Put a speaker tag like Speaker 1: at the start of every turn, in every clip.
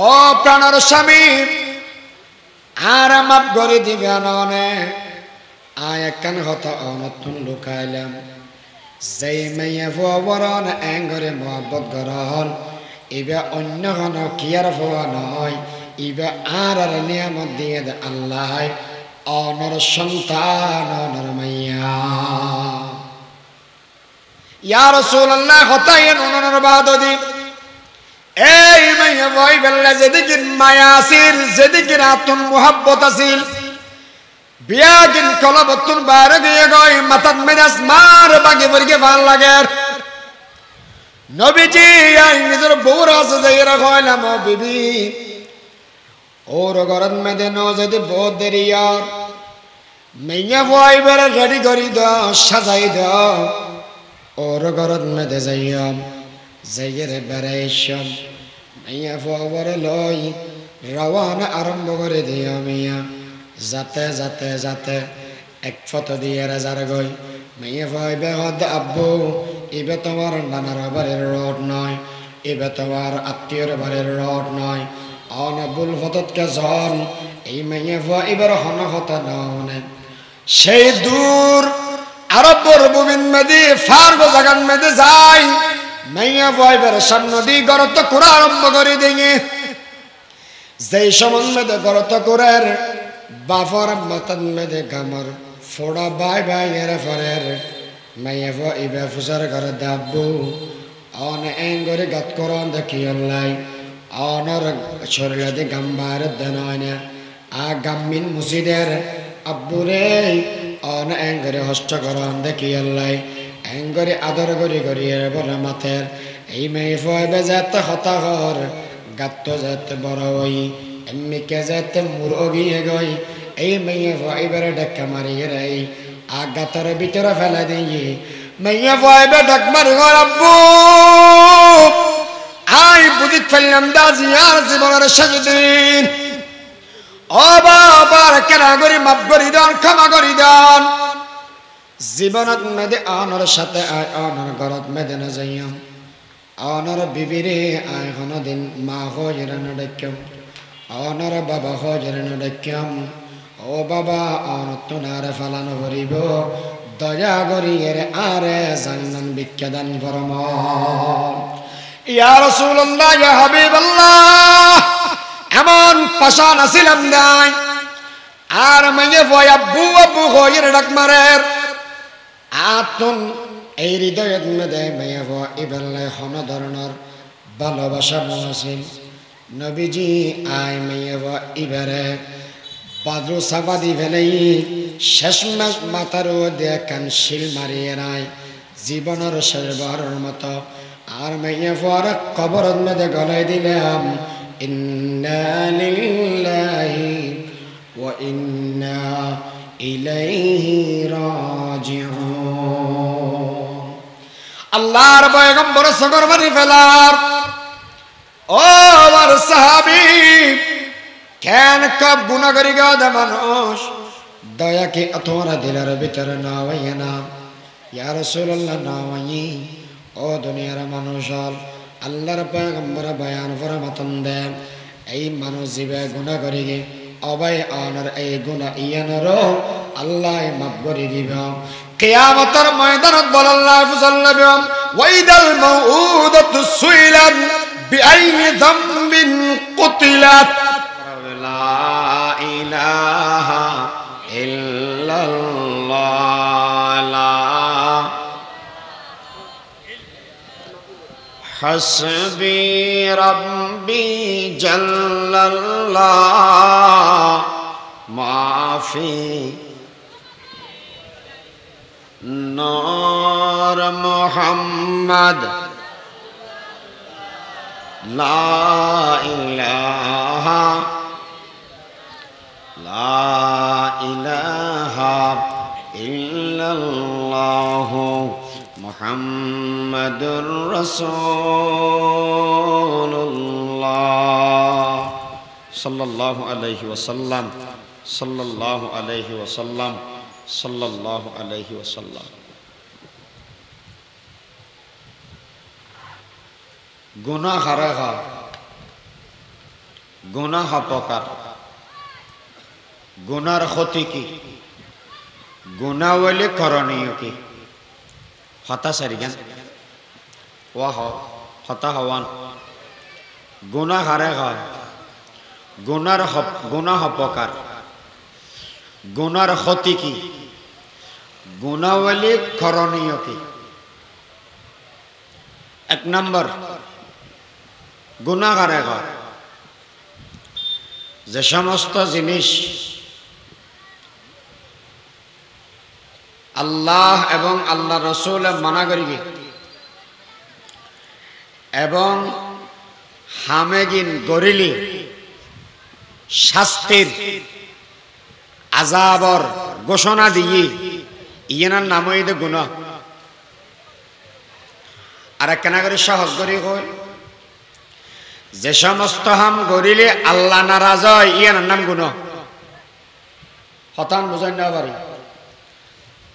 Speaker 1: ও প্রাণের স্বামী আর মাপ করে দিবেন অনে আয় একখান কথা অনতুন লুকাইলাম যেই মেয়ে ফবরন এঙ্গরে মহব্বত গরহন ইবে অন্য হন কিয়ার ফোয়া নয় ইবে আর নিয়ামত দিয়ে দে আল্লাহ অনর সন্তান অনর মাইয়া ইয়া রাসূলুল্লাহ হতায়েন অনর বাদদি এই মাইয়া ভাই বেল্লা যেদিকে মায়া আসিল যেদিকে আতুন মুহাব্বত আসিল বিয়াগিন কলবতুন বার গিয়ে গই মাথাত মেজাজ মার বাগে বর্গে ভাল লাগে নবীজি আই নিজের বউর আছে যাইরা কইলাম ও বিবি ওর গরত মেদে ন যদি বহুত দেরি আর মাইয়া ভাই বের রেডি করি দাও সাজাই দাও ওর গরত মেদে যাইয়াম যাইরে বেরাইশম মাইয়া ফবর লই রওয়ানা আরম্ভ করে দিও মিয়া যাতে যাতে যাতে এক ফটো দিয়ে রাজার গই মেয়ে ভাই বেহদ আব্বু এবে তোমার নানার বাড়ির রোড নয় এবে তোমার আত্মীয়র বাড়ির রোড নয় অনবুল ফততকে জন এই মেয়ে ভাই এবার হন হতা নয় সেই দূর আরবর বুবিন মেদি ফার্গ জাগান মেদে যাই মেয়ে ভাই বের সামনে দি গরত করা আরম্ভ করে দিয়ে যেই সমান মেদে গরত করার বাফর মাতান মেদে গামর ফোড়া বাই বাই এর ফরের মাইয়া ফো ইবে ফুসার ঘরে দাব্বু অন এঙ্গরে গাত করন দেখি অনলাই অনর শরীরে দি গাম্বার দেনয়না আ গাম্মিন মুসিদের আব্বুরে অন এঙ্গরে হস্ত করন দেখি অনলাই এঙ্গরে আদর করি করি এর বলে মাথের এই মেয়ে ফো ইবে যেতে হতা ঘর গাত যেতে বড় হই এমনি কে যেতে মুরগিয়ে গই এই মেয়ে ভাইবের ডাক্কা মারিয়ে রে আগাতার ভিতরে ফেলে দিয়ে মেয়ে ভাইবে ডাক মারি গো আব্বু আই বুঝিত ফেললাম দাজি আর জীবনের শেষ দিন ও বাবার কেনা করি মাপ করি দান ক্ষমা করি দান জীবনত মেদে আনর সাথে আয় আনর ঘরত মেদে না যাইয়াম আনর বিবিরে আয় কোনদিন মা হজরে না ডাক্যাম আনর বাবা হজরে না ডাক্যাম ও বাবা অনতনার ফালানো করিব দয়া করি এর আরে জান্নান বিখ্যাদান ফরম ইয়া রাসূলুল্লাহ ইয়া হাবিবাল্লাহ এমন পাশান আসিলাম নাই আর মাইয়ে ভয় আব্বু আব্বু হইর ডাক মারের আতুন এই হৃদয়ত মেদে মাইয়ে ভয় ইবেলে হন ধরনের ভালোবাসা মহাসিন নবীজি আই মাইয়ে ভয় ইবারে পাদ্র সাবাদি ফেলেই শেষমেশ মাথার দেখান শিল মারিয়ে নাই জীবনের শেষবারের মতো আর মেয়ে পর কবর মেদে গলাই দিলাম ইন্না লিল্লাহি ওয়া ইন্না ইলাইহি রাজিউন আল্লাহর পয়গম্বর সগর বাড়ি ফেলার ও আমার সাহাবী কেন কব গুনাহ করি গাদা মানুষ দয়া কি তোরা দিলের ভিতরে না হইয়া না ইয়া রাসূলুল্লাহ না হই ও দুনিয়ার মানুষ আল্লাহর পয়গম্বর বয়ান ফরমাতন দে এই মানুষ জীবে গুনাহ করি গে অবাই আনার এই গুনাহ ইয়ানর আল্লাহ মাফ করে দিব কিয়ামতের ময়দানত বল আল্লাহ ফুসাল্লাবু ওয়াইদাল মাউউদাতু সুইলাত বিআইয়ি যামবিন কুতিলাত লা ইলাহা ইল্লাল্লাহ লা হাসবি রাব্বি জাল্লাল্লাহ মাফি নূর মুহাম্মদ লা ইলাহা ইল্লাল্লাহ মুহাম্মাদুর রাসূলুল্লাহ সাল্লাল্লাহু আলাইহি ওয়াসাল্লাম সাল্লাল্লাহু আলাইহি ওয়াসাল্লাম সাল্লাল্লাহু আলাইহি ওয়াসাল্লাম গুনাহ হারা গুনাহ অপকার, গুনার ক্ষতি কি, গুনাহ হইলে করণীয় কি? হতা সারিগান ওয়াহ হতা হওয়ান গুনাহ হারে হয়, গুনাহ অপকার, গুনার ক্ষতি কি, গুনাহ হইলে করণীয় কি? এক নম্বর গুনাহ হারে হয় যে সমস্ত জিনিস আল্লাহ এবং আল্লাহ রসুল মানা করিবে এবং হামেগিন গরিলি শাস্তির আযাবর ঘোষণা দিয়ে ইয়েনার নাম হইতে গুনাহ। আর একখানা করে সহজ করি কই যে সমস্ত হাম গরিলে আল্লাহ নারাজ হয় ইয়ানার নাম গুনাহ। হতান বুঝাই না পারি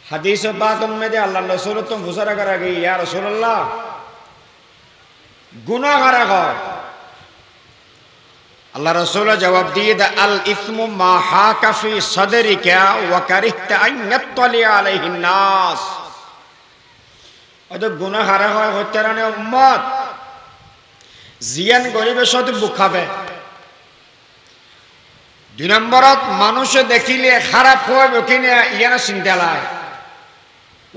Speaker 1: হাদিস পাক মধ্যে আল্লাহ রাসূল তো বুঝারা করা গই ইয়া রাসূলুল্লাহ গুনাহ করা হয়। আল্লাহ রাসূল জবাব দিয়ে দা আল ইসমু মা হাকা ফি সাদরিকা ওয়া কারিহতা আন ইয়াত্তালি আলাইহিন নাস। ওই গুনাহ করা হয় হত্যারানে উম্মত জিয়ান গরিবের সাথে বুখাবে। দুই নম্বরত মানুষে দেখিলে খারাপ হবে কিনা ইয়ানা চিন্তা লাই।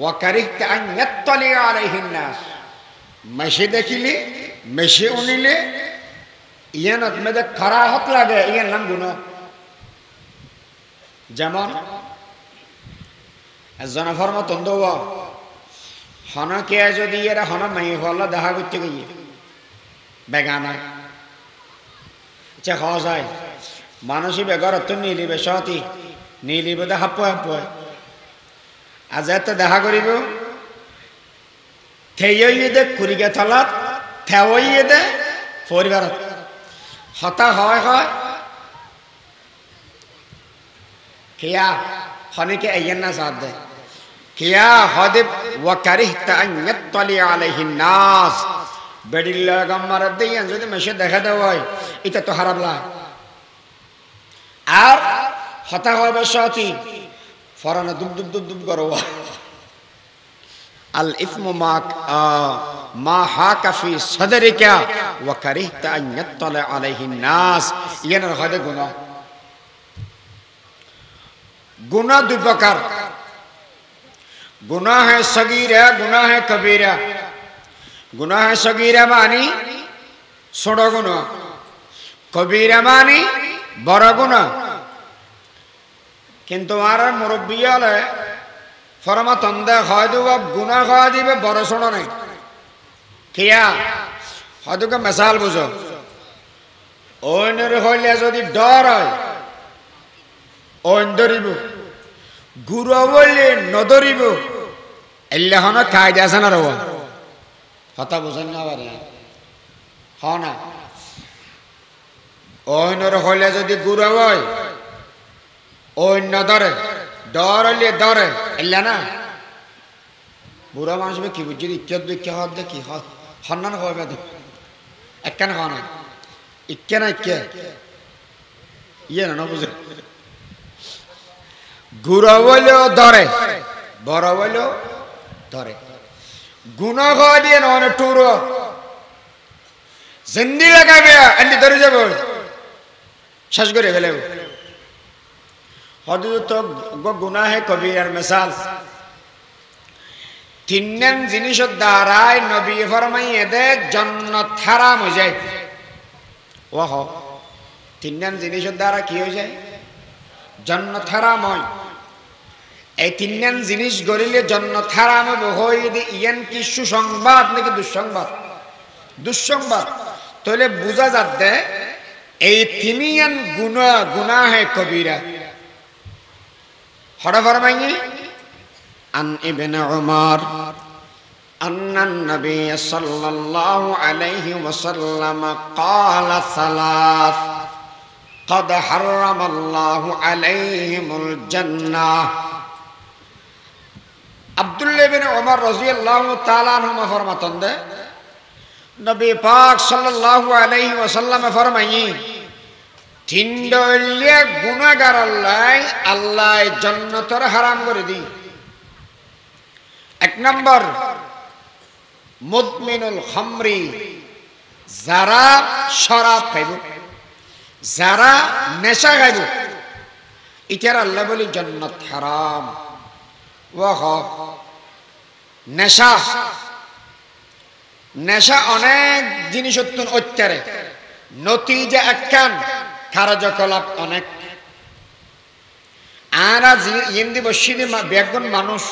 Speaker 1: ওয়াকারিহতা আন ইয়াত্তালি আলাইহিন নাস মেশে দেখিলে মেশে উনিলে ইয়ানত মেদে খারাপ লাগে ইয়ার নাম গুনাহ। যেমন একজন ফরমাতন দোয়া হনকে যদি এরা হন মাই হল্লা দেখা করতে গিয়ে বেগানায় আচ্ছা খাওয়া যায় মানুষই বেগরত্ব নিলিবে সতী নিলিবে দেখা পোয় আজ এত দেখা করিব থেয়ে দে কুড়িগে থলাত থেয়ে দে পরিবারত হতা হয় কিয়া হনিকে এগেন না সাথ দে কিয়া হদিব ওয়াকারিহতা আন ইয়াত্তালি আলাইহিন নাস বেডিল্লা গাম্মার দেয়ান যদি মেশে দেখা দেওয়া হয় এটা তো খারাপ লাগে। আর হতা হবে সতী ফরানা দুব দুব দুব দুব করো আল ইসমু মা হাকা ফি সাদরিকা ওয়া কারিহতা আন ইয়াত্তালি আলাইহিন নাস ইয়ানার হদে গুনাহ। गुनाह दो प्रकार, गुनाह है सगीरा, गुनाह है कबीरा। गुनाह है सगीरा मानी छोड़ो गुनाह, कबीरा मानी बड़ा गुनाह। किंतु हमारा मुरब्बियाल है फरमा तंदे खादू अब गुनाह खादी में बड़ा छोड़ो नहीं किया। खादू का मिसाल बुझो ओनरे होले जोदी डर है ओंदरिबो गुरुवले नदरिबो এল্লা হন কায়দা আছে না রওয়া কথা বুঝেন না পারে হ্যাঁ না ওইনর হলে যদি গুরু হয় অন্য ধরে ডরলে ধরে এল্লা না বুড়া মানুষ কি বুঝি ইজ্জত দেখে হাত দেখি হন্নান হবে একখান খানা ইকে না ইকে ইয়ে না বুঝে গুরু বলেও ধরে বড় বলেও ধরে গুনাহ খাওয়া দিয়ে নয় টুর জিন্দি লাগাবে এমনি ধরে যাবো শেষ করে ফেলে হয়তো তো গুনাহ হে কবিরার মিসাল তিনজন জিনিসের দ্বারাই নবী ফরমাইয়ে দে জান্নাত হারাম হয়ে যায়। ওহ তিনজন জিনিসের দ্বারা কি হয়ে যায় জান্নাত হারাম হয়। এই তিনজন জিনিস গড়িলে জান্নাত হারাম হবে ইয়ান কি সুসংবাদ নাকি দুঃসংবাদ? দুঃসংবাদ। তাহলে বোঝা যাচ্ছে এই তিনজন গুনাহ হে কবিরা। হড়া ফরমাইনি আন ইবনে উমর আন্নান নবী সাল্লাল্লাহু আলাইহি ওয়াসাল্লাম قال ثلاث قد حرم الله عليهم الجنة। আব্দুল্লাহ ইবনে উমর রাদিয়াল্লাহু তাআলা আনহুমা ফরমাতেন দে নবী পাক সাল্লাল্লাহু আলাইহি ওয়াসাল্লাম ফরমাইয়ে তিন দলিয়া গুনাহগার আল্লাহ জান্নাতের হারাম করে দি। এক নম্বর মুদমিনুল খামরি, যারা শরাব খাইব, যারা নেশা খাইব, ইটার আল্লাহ বলি জান্নাত হারাম। ওয়াহ নেশা, নেশা অনেক জিনিস অত্যারে, নতিজা একখান, কার্যকলাপ অনেক। আর ইন্দি বসিদি বেগুন মানুষ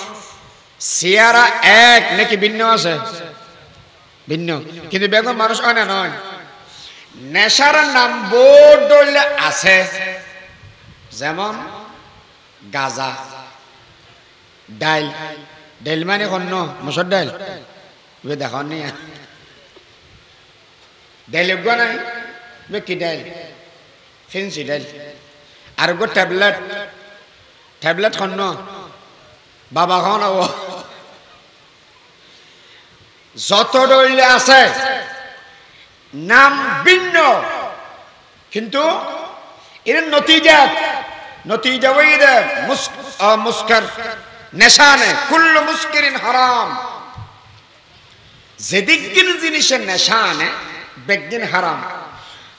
Speaker 1: সিয়ারা এক নাকি ভিন্ন আছে, ভিন্ন, কিন্তু বেগুন মানুষ অনেক নয়। নেশার নাম বোর্ড আছে, যেমন গাজা, ডাইল, ডাইল মানে কন্ন মসুর ডাইল, দেখো নি ডাইল গো নাই কি ডাইল, ফেন্সি ডাইল। আর গো ট্যাবলেট, ট্যাবলেট কন্ন বাবা খান, যত ডইলে আছে নাম ভিন্ন, কিন্তু এর নতিজা মুস্কার নেশা নে, কুল্লু মুস্কিরিন হারাম। যেদিন জিনিসের নেশা আনে বেগদিন হারাম।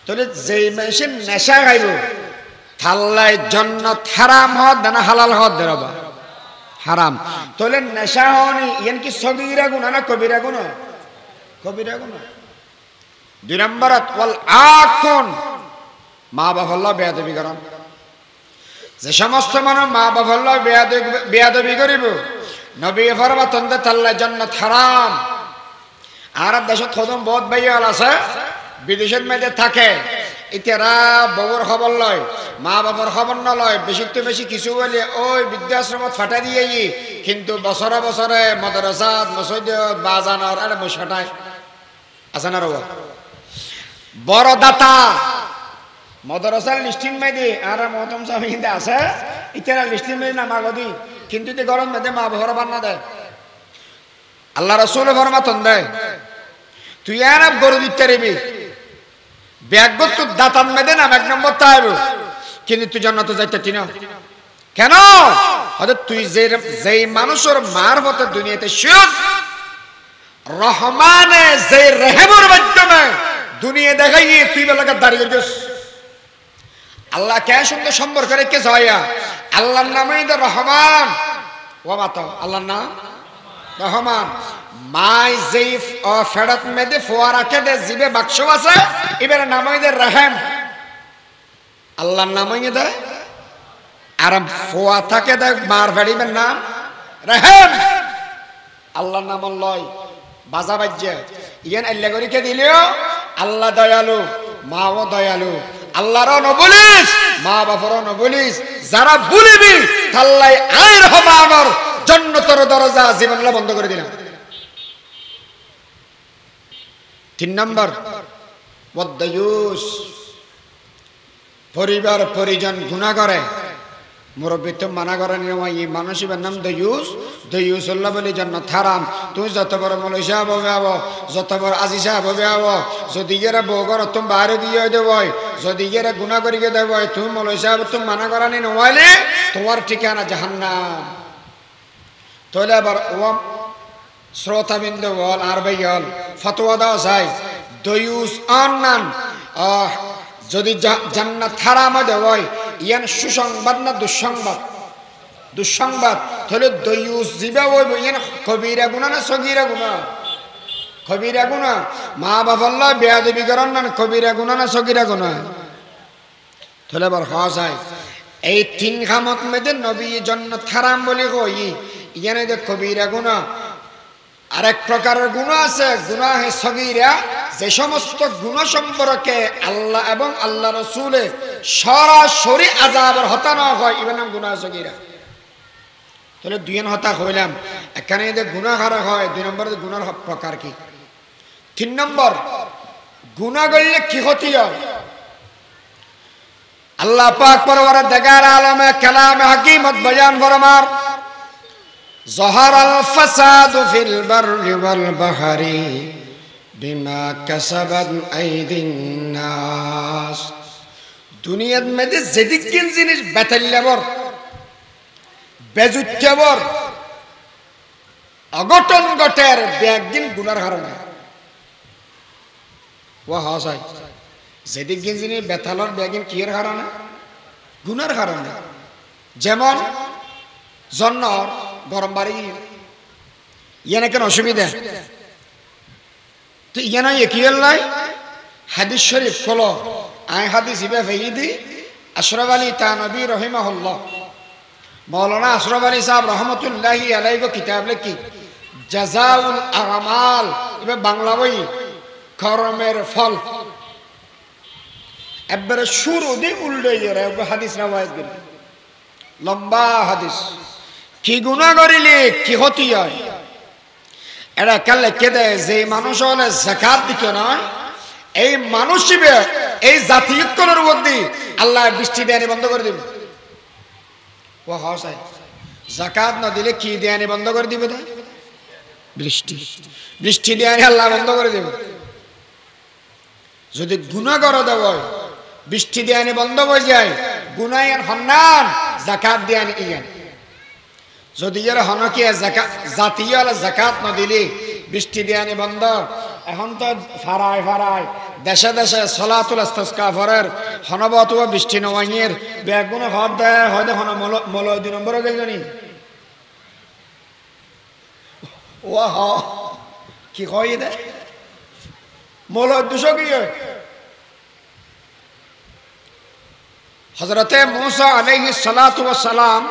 Speaker 1: তাহলে যেই মানুষের নেশা খাইব থাল্লাই জান্নাত হারাম হদ না হালাল হদ দেবা হারাম। তাহলে নেশা হনি ইয়ান কি সগীরা গুনাহ না কবিরা গুনাহ? কবিরা গুনাহ। দুই নম্বরত ওয়াল আকুন, মা বাবা বেয়াদবি করেন। যে সমস্ত মানুষ মা বাবা বেয়াদবি করিব, নবী ফরমাতন দে তাল্লা জান্নাত হারাম। আর দেশত খদম বহুত ভাইয়াল আছে বিদেশের মেয়েদের থাকে, ইতারা বউর খবর লয়, মা বাবার খবর না লয়, বেশি বেশি কিছু বলে ওই বৃদ্ধাশ্রমত ফাটা দিয়ে, কিন্তু বছরে বছরে মাদ্রাসাত মসজিদত বাজানোর আরে মুশ ফাটায় আছে না রবা। বড় দাতা মাদ্রাসার লিস্টিন মেদি আর মহতম সাহেব হিন্দে আছে, ইতারা লিস্টিন মেদি না মাগদি, কিন্তু গরম মেদে মা বাবার বান্না দেয়। আল্লাহ রাসূল ফরমাতন দেয় তুই আর গরু দিতে পারবি, ব্যাগত তো দাতান মেদে নাম এক নম্বর তাইব, কিন্তু তুই জান্নাতে যাইতে তিন কেন? হয়তো তুই যেই মানুষের মারফতে দুনিয়াতে সুখ রহমানে যে রেহেমের মাধ্যমে দুনিয়া দেখাই তুই বেলাকে দাঁড়িয়ে গেছিস। আল্লাহ কে সুন্দর সম্পর্ক রেখে যাইয়া আল্লাহর নামে রহমান, ও মাতা আল্লাহর নাম রহমান। মাই যেই ফেরত মেদে ফোয়ারা কেটে জিবে বাক্স আছে, এবার নামাই দে রহেম, আল্লাহর নামাই দে। আর ফোয়া থাকে দেখ মার ফেড়িবেন নাম রহেম, আল্লাহর নাম লয় বাজা বাজ্যে ইয়ান আল্লাহ করে কে দিলেও আল্লাহ দয়ালু, মাও দয়ালু। আল্লাহরও নবলিস, মা বাবারও নবলিস, যারা বলিবি তাল্লাই আই রহমানের জান্নাতের দরজা জীবনলা বন্ধ করে দিলাম। তিন নম্বর ওয়াদায়ুস, পরিবার পরিজন গুনাহ করে, মুরব্বী তো মানা করেন এই মানুষের নাম দয়ুস, দয়ুস আল্লাহ বলি জান্নাত হারাম। তুই যত বড় মৌলভী সাহেব হবে আবো, যত বড় আজি সাহেব হবে আবো, যদি এরা বউ ঘর তুমি বাইরে দিয়ে দেব, যদি এরা গুনাহ করিয়ে দেব, তুমি মৌলভী সাহেব তুমি মানা করানি নইলে তোমার ঠিকানা জাহান্নাম। তাহলে আবার ওম শ্রোতাবিন্দু বল আর ভাই হল ফতোয়া দেওয়া যায় দয়ুস অন্যান যদি জান্নাত হারাম দেওয়া ইয়ান সুসংবাদ না দুঃসংবাদ? দুঃসংবাদ। তাহলে দয়ুস জিবা ওই ইয়ান কবিরা গুনাহ না সগীরা গুনাহ? কবিরা গুনাহ। মা বাবা বেয়াদবি করেন না কবিরা গুনাহ না সগীরা গুনাহ? তাহলে আবার হওয়া যায় এই তিন খামত মেদে নবী জান্নাত হারাম বলে কই ইয়ানে যে কবিরা গুনাহ। আরেক প্রকারের গুনাহ আছে গুনাহে সগীরা, যে সমস্ত গুনাহ সম্পর্কে আল্লাহ এবং আল্লাহ রাসূলে সরাসরি আযাবের হতা না হয় এর নাম গুনাহ সগীরা। তাহলে দুইজন হতা হইলাম, এখানে যে গুনাহ করা হয় দুই নম্বর গুনার প্রকার কি? তিন নম্বর গুনাহ করলে কি ক্ষতি হয়? আল্লাহ পাক পরওয়ার দেগার আলমে কালামে হাকিমত বয়ান ফরমার যহারাল ফাসাদু ফিল বাররি ওয়াল বাহরি বিমা কাসাবাত আইদিন নাস। দুনিয়ার মধ্যে যেদিকিন জিনিস বেতাল্যাবর বেজুচ্ছাবর অঘটন ঘটের ব্যাগদিন গুনার কারণে ও হাসাই যেদিকিন জিনিস বেতালর ব্যাগিন কিয়ের কারণে গুনার কারণে যেমন জন্নর গরম বাড়ি ইয়ানে কেন অসুবিধা তো ইয়ানা একিয়েল নাই হাদিস শরীফ খোলো আই হাদিস ইবে ফেইদি আশরাফ আলী তানবী রহিমাহুল্লাহ মৌলানা আশরাফ আলী সাহেব রহমতুল্লাহি আলাইহি গো কিতাব লিখি জাযাউল আমাল ইবে বাংলা বই কর্মের ফল একবারে শুরু দিয়ে উল্টে গেলে হাদিস রাওয়ায়াত দিল লম্বা হাদিস কি গুনাহ করিলে কি ক্ষতি হয় এটা কালে কেদে যে মানুষ হলে যাকাত দিতে নয় এই মানুষই এই জাতীয়করণের মধ্যে আল্লাহ বৃষ্টি দেয়ানি বন্ধ করে দিবে ও হাসাই যাকাত না দিলে কি দেয়ানি বন্ধ করে দিবে না বৃষ্টি বৃষ্টি দেয়ানি আল্লাহ বন্ধ করে দিবে যদি গুনাহ করে দেওয়া হয় বৃষ্টি দেয়ানি বন্ধ হয়ে যায় গুনাহের হন্নান যাকাত দেয়ানি ইয়ান যদি এর হনকিয়া যাকাত জাতীয় যাকাত না দিলে বৃষ্টি দেয়ানি বন্ধ এখন তো ফারায় ফারায় দেশে দেশে সলাতুল ইস্তিসকা ফরের হনবত বৃষ্টি নওয়াইয়ের বেগুনে হদ দেয় হয়তো হন মলয় 2 নম্বরে গেলনি ও হ কি কই দে মলয় 200 কি হয় হযরতে মূসা আলাইহিস সালাতু ওয়াস সালাম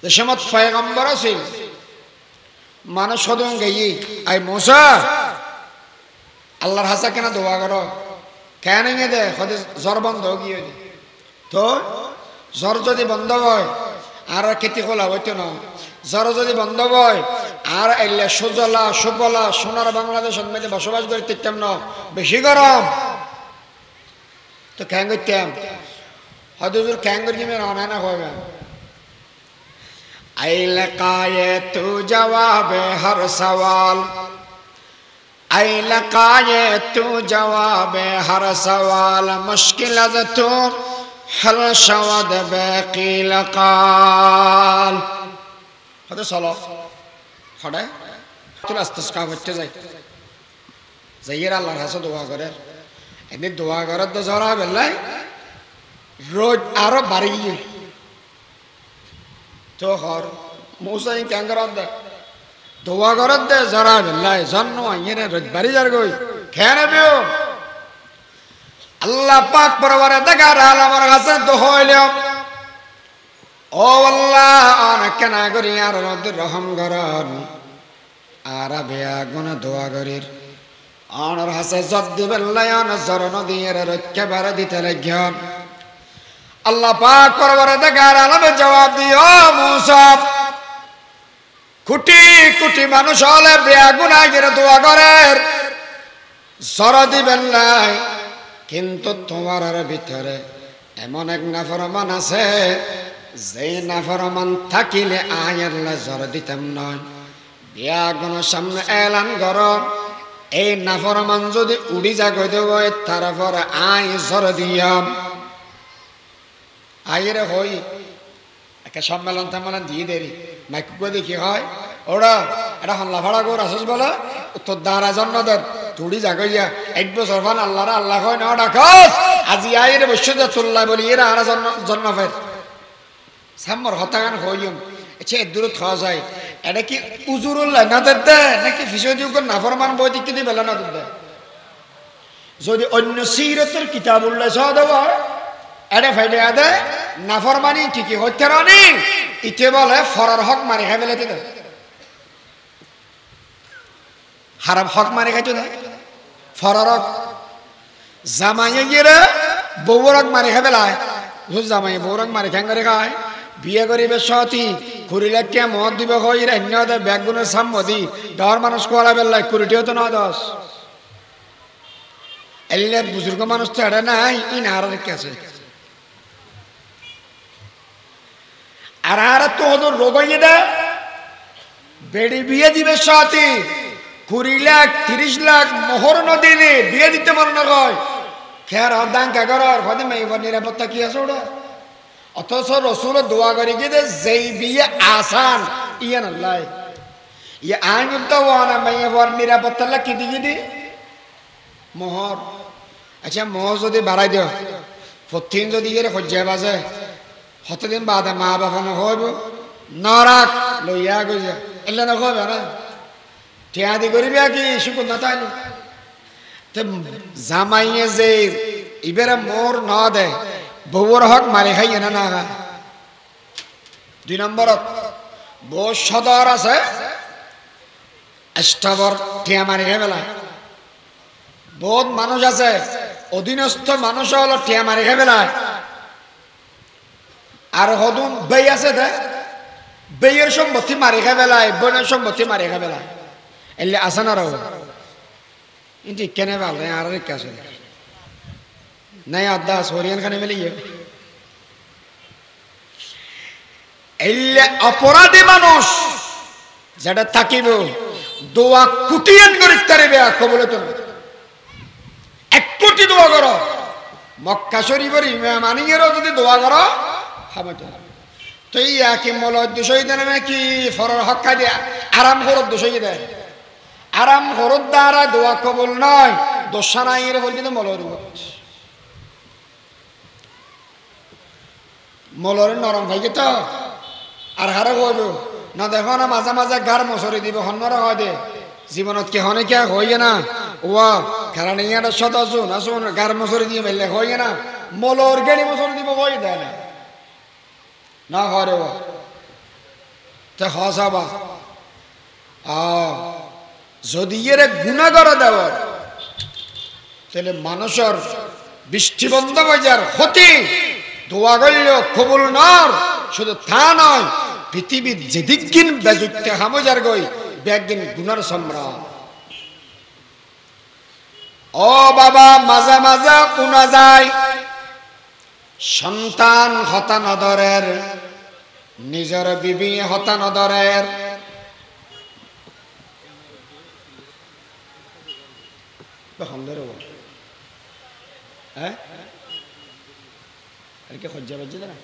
Speaker 1: যে সমত পয়গম্বর ছিল মানুষ হদন গেই আই মূসা আল্লাহর হাসা কেন দোয়া করো কেন নিয়ে দে হদে জ্বর বন্ধ গিয়ে তো জ্বর যদি বন্ধ হয় আর খেতে খোলা হইতো না জ্বর যদি বন্ধ হয় আর এলে সুজলা সুফলা সোনার বাংলাদেশের মধ্যে বসবাস করে তিকতাম না বেশি গরম তো কেন করতাম হয়তো কেন করি না হবে ऐ लकाए तू जवाब हर सवाल ऐ लकाए तू जवाब हर सवाल मुश्किल अज तू हल शवद बाकी लकाल हदे सलो हडे तुल इस्तिस्का करते जाय जाइर आल्लाहर काছে দোয়া করে এনে দোয়া করার তো জরা বেলাই রোজ আরো বাড়ি তো হর মুসাই ক্যাঙ্গরাদ দোয়া করত দে জরা বিল্লাহ জান্নো আইনে রজ বাড়ি যার গই খেনে বিও আল্লাহ পাক পরবারে দেখার আলমের কাছে তো হইলো ও আল্লাহ অনেক না করি আর রদ রহম করন আর বেয়া গুণ দোয়া করির অনর হাসে জব দিবেল্লাহ অন জরন দিয়ে রক্ষা বার দিতে লাগেন আল্লাহ পাক পরবারে দেখার আলমে জবাব দিও মূসা কোটি কোটি মানুষ হলে বেগুনাহের দোয়া করে জরা দিবেন না কিন্তু তোমার ভিতরে এমন এক নাফরমান আছে যে নাফরমান থাকিলে আল্লাহ জরা দিতাম নয় বেগুনের সামনে এলান করো এই নাফরমান যদি উড়ি যাগো দেব তারপর আয় জরা দিয়াম আইরে হই একটা সম্মেলন টাম্মেলন দিয়ে দেরি মাইক দেখি হয় ওরা এটা হল্লা ভাড়া করে আসস বলে তোর দ্বারা জন্মদের তুড়ি জাগইয়া 1 বছর ফান আল্লাহরা আল্লাহ হয় না ডাকস আজি আইরে বসে যা তুল্লা বলি এরা আর জন্ম ফের সামর হতাগান হইম আচ্ছা দূর খাওয়া যায় এটা কি উজুরুল্লাহ না দে নাকি ফিসদিউক নাফরমান বই দিকে দি বেলা না দে যদি অন্য সিরাতের কিতাবুল্লাহ সহ দেওয়া এটা ফাইদে আদে নাফরমানি ঠিকই হচ্ছে রানি ইতে বলে ফরার হক মারি খাই ফেলে দিতে হারাম হক মারি খাইতো না ফরার হক জামাইয়ে গিয়ে বউরক মারি খাই ফেলায় জামাই বউরক মারি খাই করে খায় বিয়ে করিবে সতী কুড়িলে কে মদ দিবে হই রান্য দে ব্যাগুনের সাম্মদি ডর মানুষ কোয়ালা বেলায় কুড়িটিও তো 9-10 এলে বুজুর্গ মানুষ তো এটা নাই ইন আর আছে আর আর তো ওদের রোগ হয়ে দেয় বেড়ি বিয়ে দিবে সাথে 20 লাখ 30 লাখ মোহর ন দিলে বিয়ে দিতে মনে না হয় খেয়ার দাঙ্কা করার হদে মেয়েবার নিরাপত্তা কি আছে ওটা অথচ রসুল দোয়া করি কি যেই বিয়ে আসান ইয়ে না ইয়ে আইন তো ওয়ানা মেয়েবার নিরাপত্তা কি দি মোহর আচ্ছা মোহর যদি বাড়াই দিও প্রতিদিন যদি ইয়ে সজ্জা বাজে কতদিন বাদে মা বাবা নহব নরাক লইয়া গইয়া এলে নকবে না ঠিয়াদি করিবি কি শুকুর না তাইলে জামাইয়ে যে ইবেরে মোর ন দে বউর হক মারি খাই না না 2 নম্বরত বউ সদর আছে স্টাবর ঠিয়া মারি খাই বেলা বহুত মানুষ আছে অধীনস্থ মানুষ হলো ঠিয়া মারি খাই বেলা আর হদুন বেই আছে দে বেয়ের সম্পত্তি মারি খাই বেলায় বোনের সম্পত্তি মারি খাই বেলায় এলে আসে না রব ইন্টি কেনে ভাল আর রেখে আসে নাই আদা সরিয়ান খানে মেলে এলে অপরাধী মানুষ যেটা থাকিব দোয়া কুটিয়ান করে তারিবে কবলে তো 1 কোটি দোয়া করো মক্কা শরীফের ইমাম আনিয়েরও যদি দোয়া করো হবে তো তো এই একই মল উদ্দেশ্য দেয় কি ফরর হক্কা দিয়ে আরাম করত দোষ দেয় আরাম করত দ্বারা দোয়া কবুল নয় দোষা নাই এর বলছি তো মলরে নরম ভাইকে তো আর হারে কইব না দেখো না মাঝে মাঝে গার মশরি দিব হন্নরা হয় দে জীবনত কে হনে কে হইয়ে না ওয়া খেলা নেই একটা শত আসুন আসুন গার মশরি দিয়ে মেললে হইয়ে না মলর গেড়ি মশরি দিব হয়ে দেয় না না হরে তে হসাবা যদি এর গুণা করে দেওয়া তাহলে মানুষের বৃষ্টিবন্ধ বাজার ক্ষতি দোয়া করলেও কবুল নর শুধু তা নয় পৃথিবীর যেদিকিন বেজুতে হামজার গই ব্যাগিন গুনার সম্রাট ও বাবা মাঝে মাঝে উনা যায় সন্তান হতানদরের নিজের বিবি হতানদরের হ্যাঁ আর কি সজ্জা বাজ্য না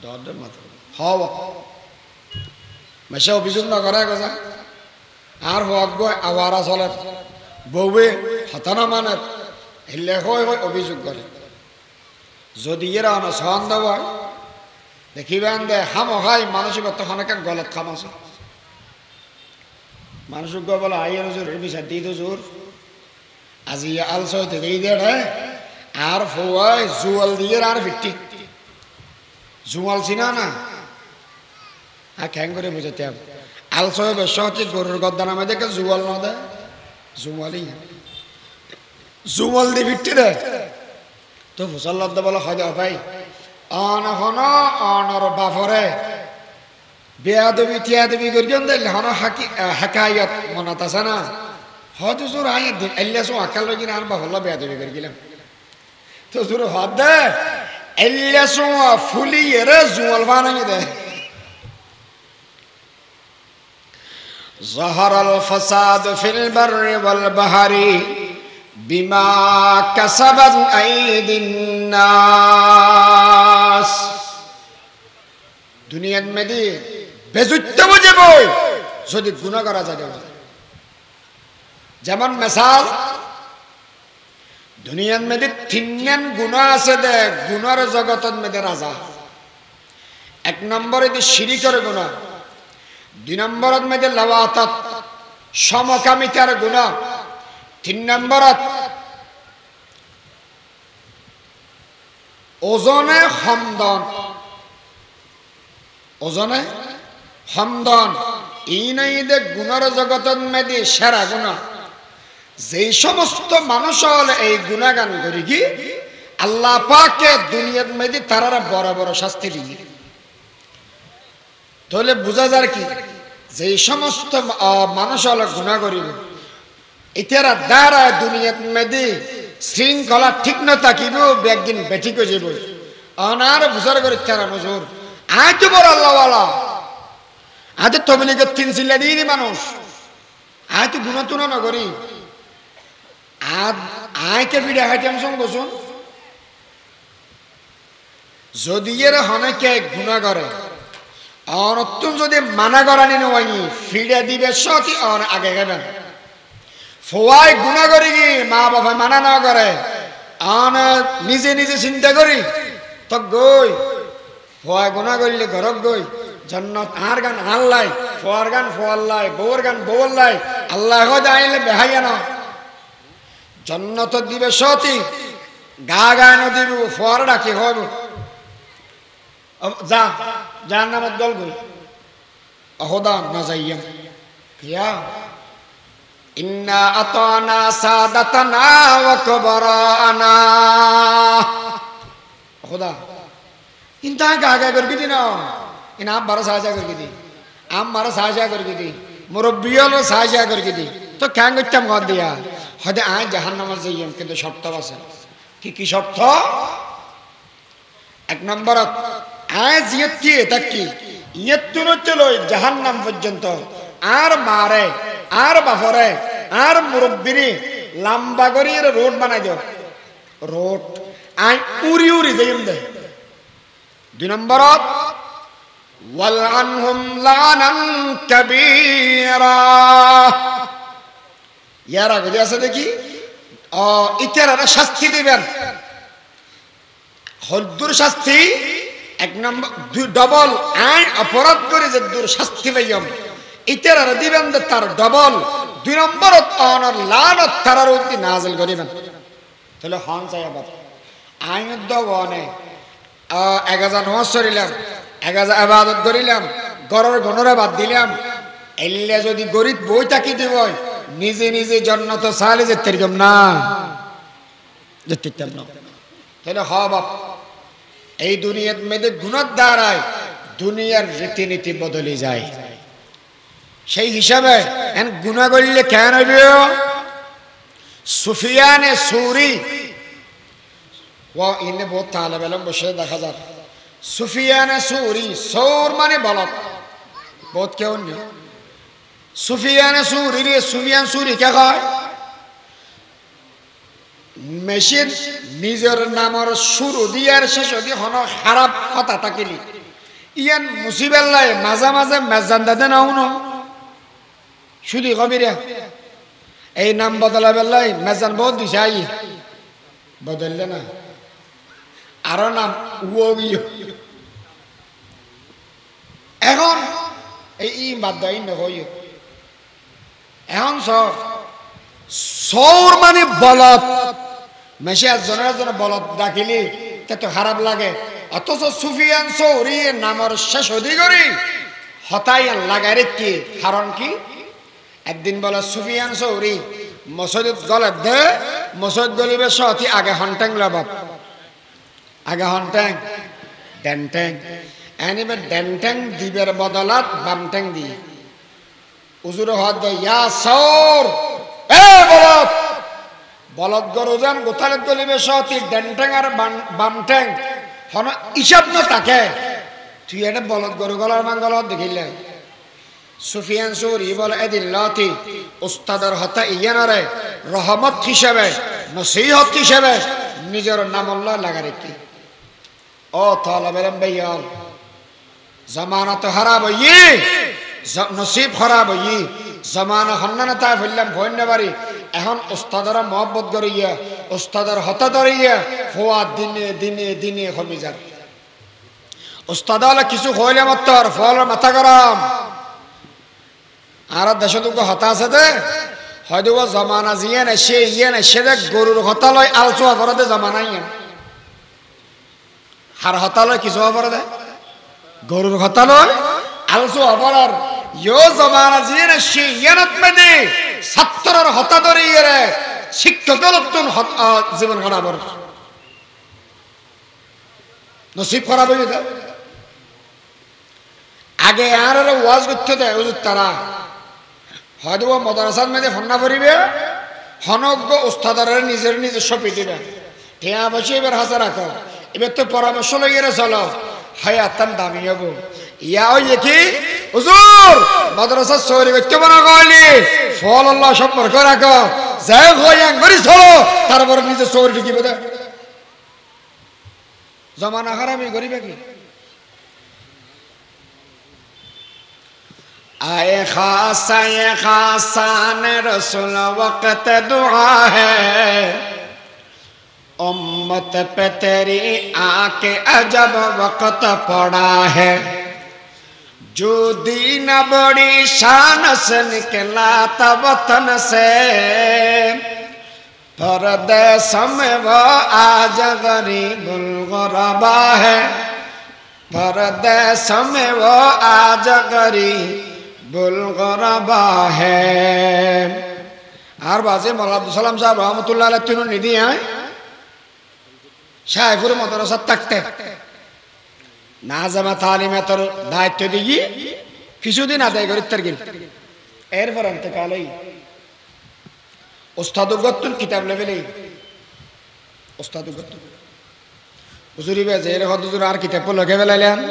Speaker 1: দর মাথা হওয়া মেশা অভিযোগ নকরা কথা আর হক গয় আওয়ারা চলে বউয়ে হতানা মানের এলে হয় অভিযোগ করে যদি এরা সহন দেওয়া দেখিবেন দে হাম হাই মানসিকত অনেক গলত খাম আছে মানসিক বলে আইয়ের জোর বিচার দিই তো জোর আজি আলস দেই দে আর ফোয়ায় জুয়াল দিয়ে আর ভিত্তি জুয়াল চিনা না আর খ্যাং করে বুঝাতে হবে আলস বেশ হচ্ছে গরুর গদ্দা নামে দেখে জুয়াল না দেয় জুয়ালই জুয়াল দিয়ে ভিত্তি দেয় তো ফসল লব্ধ বলে হয় ভাই অন হন অনর বাফরে বেয়াদবি টিয়াদবি করিজন দিলে হন হাকায়ত মনত আছে না হয়তো জোর আয়ের দিন এল্লাসো আকাল লগিন আর বাফল্লা বেয়াদবি করে গেলাম তো জোর হদ দে এল্লাসো ফুলি এরে জুয়াল বানাই দে ظهر الفساد في البر والبحر بما كسبت أيدي الناس দুনিয়ার মধ্যে বেজুতে বুঝে বই যদি গুনাহ করা যায় যেমন মিসাল দুনিয়ার মধ্যে তিনজন গুনাহ আছে দে গুনার জগতের মধ্যে রাজা 1 নম্বরে শিরকের গুনাহ 2 নম্বরের মধ্যে লাওয়াতাত সমকামিতার গুনাহ 3 নম্বরত ওজনে হমদন এই নাই দে গুনার জগতের মধ্যে সেরা গুনাহ যেই সমস্ত মানুষ হলে এই গুনাহগান করি কি আল্লাহ পাকে দুনিয়ার মধ্যে তারা বড় বড় শাস্তি দিয়ে তাহলে বোঝা যায় কি যেই সমস্ত মানুষ হলে গুনাহ করিব এটারা দ্বারা দুনিয়ার মধ্যে শৃঙ্খলা ঠিক না থাকিব একদিন বেঠিক হয়ে যাব অনার বুঝার করে তারা নজর আজ তো বড় আল্লাহওয়ালা আজ তবলিগের 3 চিল্লা দিয়ে মানুষ আজ তো গুণা তুনা নগরী আজ আইকে ফিরে হাইতাম সঙ্গসুন যদি এর হনেকে গুণা করে অনতুন যদি মানা করানি নয় ফিরে দিবে সতি অন আগে গেবেন ফোয়াই গুণা করি কি মা বাবা মানা না করে অন নিজে নিজে চিন্তা করি তো গই ফোয়াই গুণা করলে ঘরক গই জন্নত আর গান আল্লাই ফোয়ার গান ফোয়াল্লাই বউর গান বউল্লাই আল্লাহ হয়তো আইলে বেহাইয়া না জন্নত দিবে সতি গা গায় না দিব ফোয়ার ডাকি হইব যা যার নামত দল গই অহদা না যাইয়াম কিয়া ইন্না আতানা সাদাতানা ওয়া কুবরানা খোদা ইনতা গাগা করবি দিনা ইনা আপ বারা সাজা করবি দি আম মারা সাজা করবি দি মুরব্বিয়লো সাজা করবি দি তো কেন গচ্চাম গদ দিয়া হদে আয় জাহান্নামে যাইয়াম কিন্তু শর্ত আছে কি কি শর্ত এক নম্বর আয় জিয়তি তাকি ইয়তুনো চলো জাহান্নাম পর্যন্ত আর মারে আর বাফরে আর মুরব্বিরি লম্বা করে রোড বানাই দিও রোড আই উড়ি উড়ি যাইম দে দুই নম্বর ওয়াল আনহুম লানান কাবীরা ইয়ারা গদি আছে দেখি ইতারা শাস্তি দিবেন হদ্দুর শাস্তি এক নম্বর দুই ডবল আইন অপরাধ করে যে দূর শাস্তি পাইম ইতারা দিবেন তার ডবল দুই নম্বর অনর লানত তারার উদ্দি নাজিল করিবেন তাহলে হন চাই আবার আইন দবনে 1000 নামাজ পড়িলাম 1000 ইবাদত করিলাম গরর গণরা বাদ দিলাম এল্লে যদি গরিব বই তাকি দিব নিজে নিজে জান্নাত সালে যেতে রকম না যেতে না তাহলে হ বাপ এই দুনিয়ার মধ্যে গুনাহ দ্বারায় দুনিয়ার রীতিনীতি বদলে যায় সেই হিসাবে এন গুনাহ করলে কেন হইবে সুফিয়ানে সৌরি ওয়া ইনে বহুত তালেব ইলম বসে দেখা যায় সুফিয়ানে সৌরি সৌর মানে বলত বহুত কেউ নেই সুফিয়ানে সৌরি রে সুফিয়ান সৌরি কে কয় মেশিন নিজের নামের শুরু দিয়ার শেষ দিয়ে হন খারাপ কথা থাকিলি ইয়ান মুসিবাল্লাই মাঝে মাঝে মেজান দাদে নাও ন শুধু কবিরা এই নাম বদলা বেল্লাই মেজান বহুত দিছে আই বদললে না আরো নাম এখন এই বাদ দাই নহই এখন সৌর মানে বলত মেশে জনের বলত ডাকিলি তো খারাপ লাগে অথচ সুফিয়ান সৌরি নামের শেষ অধি করি হতাই লাগাই রে কি কারণ কি একদিন বলে সুফিয়ান সৌরি মসজিদ গলে দে মসজিদ গলিবে সতি আগে হন্টেং লবাব আগে হন্টেং ডেন্টেং এনিবে ডেন্টেং দিবের বদলাত বামটেং দি উজুর হাত দে ইয়া সৌর এ বলত বলত গরুজান গোথালত গলিবে সতি ডেন্টেং আর বামটেং হন হিসাব না থাকে তুই এটা বলত গরু গলার মাঙ্গলত দেখিলে সুফিয়ান সৌরি বলে এদিন লতি উস্তাদের হতা ইয়ানরে রহমত হিসেবে নসিহত হিসেবে নিজের নামল্লা লাগা রেখি ও তালেবের ভাইয়াল জমানা তো খারাপ হই নসিব খারাপ হই জমানা হন্না তাই ফেললাম ভন্যবাড়ি এখন উস্তাদরা মহব্বত করিয়া উস্তাদের হতা ধরিয়া ফোয়া দিনে দিনে দিনে কমে যাক উস্তাদলা কিছু হইলে মাত্র ফল মাথা গরম আর দেশ দুঃখ হতা আছে দে হয়তো জমানা জিয়ে না সে ইয়ে না সে দেখ গরুর হতা লয় আলচো অপরাধে জমানা ইয়ে হার হতা লয় কিছু অপরাধে গরুর হতা লয় আলচো অপরাধ ইয়ো জমানা জিয়ে না সে ইয়েনত মেদে ছাত্রর হতা ধরে ইয়ে শিক্ষকের জীবন খারাপ নসিব খারাপ হয়ে যায় আগে আর ওয়াজ করতে দেয় হুজুর তারা হয়তো মাদ্রাসার মধ্যে ফন্না করিবে হনজ্ঞ উস্তাদার নিজের নিজস্ব পিটিবে ঠিয়া বসে এবার হাসা রাখো এবার তো পরামর্শ লইয়ে চলো হায়াতান দামি হবো ইয়া ওই কি হুজুর মাদ্রাসার সৌরি করতে মনে করলি ফল আল্লাহ সম্পর্ক রাখো যাই হইয়া করি চলো তারপর নিজে চোর ঢুকিবে দে জমানা হারামি গরিবে কি आए खासान रसूल वक्त दुआ है उम्मत पे तेरी आके अजब वक्त पड़ा है जो दीन बड़ी शान से निकला था वतन से परदेस में वो आज गरीबुल गुरबा है परदेस में वो आज गरीब बुलगरबा है আর বাজে মৌলানা আব্দুল সালাম সাহেব রহমতুল্লাহ আলাইহি তিন নিধি হয় শাইখুর মাদ্রাসা থাকতে নাজামা তালিমে তোর দায়িত্ব দিই কিছুদিন আদায় করি তার গিল এরপর ইন্তেকালই উস্তাদ গতুল কিতাব লেভেলে উস্তাদ গতুল হুজুরি বেজে এর হুজুর আর কিতাব লগে বেলাইলেন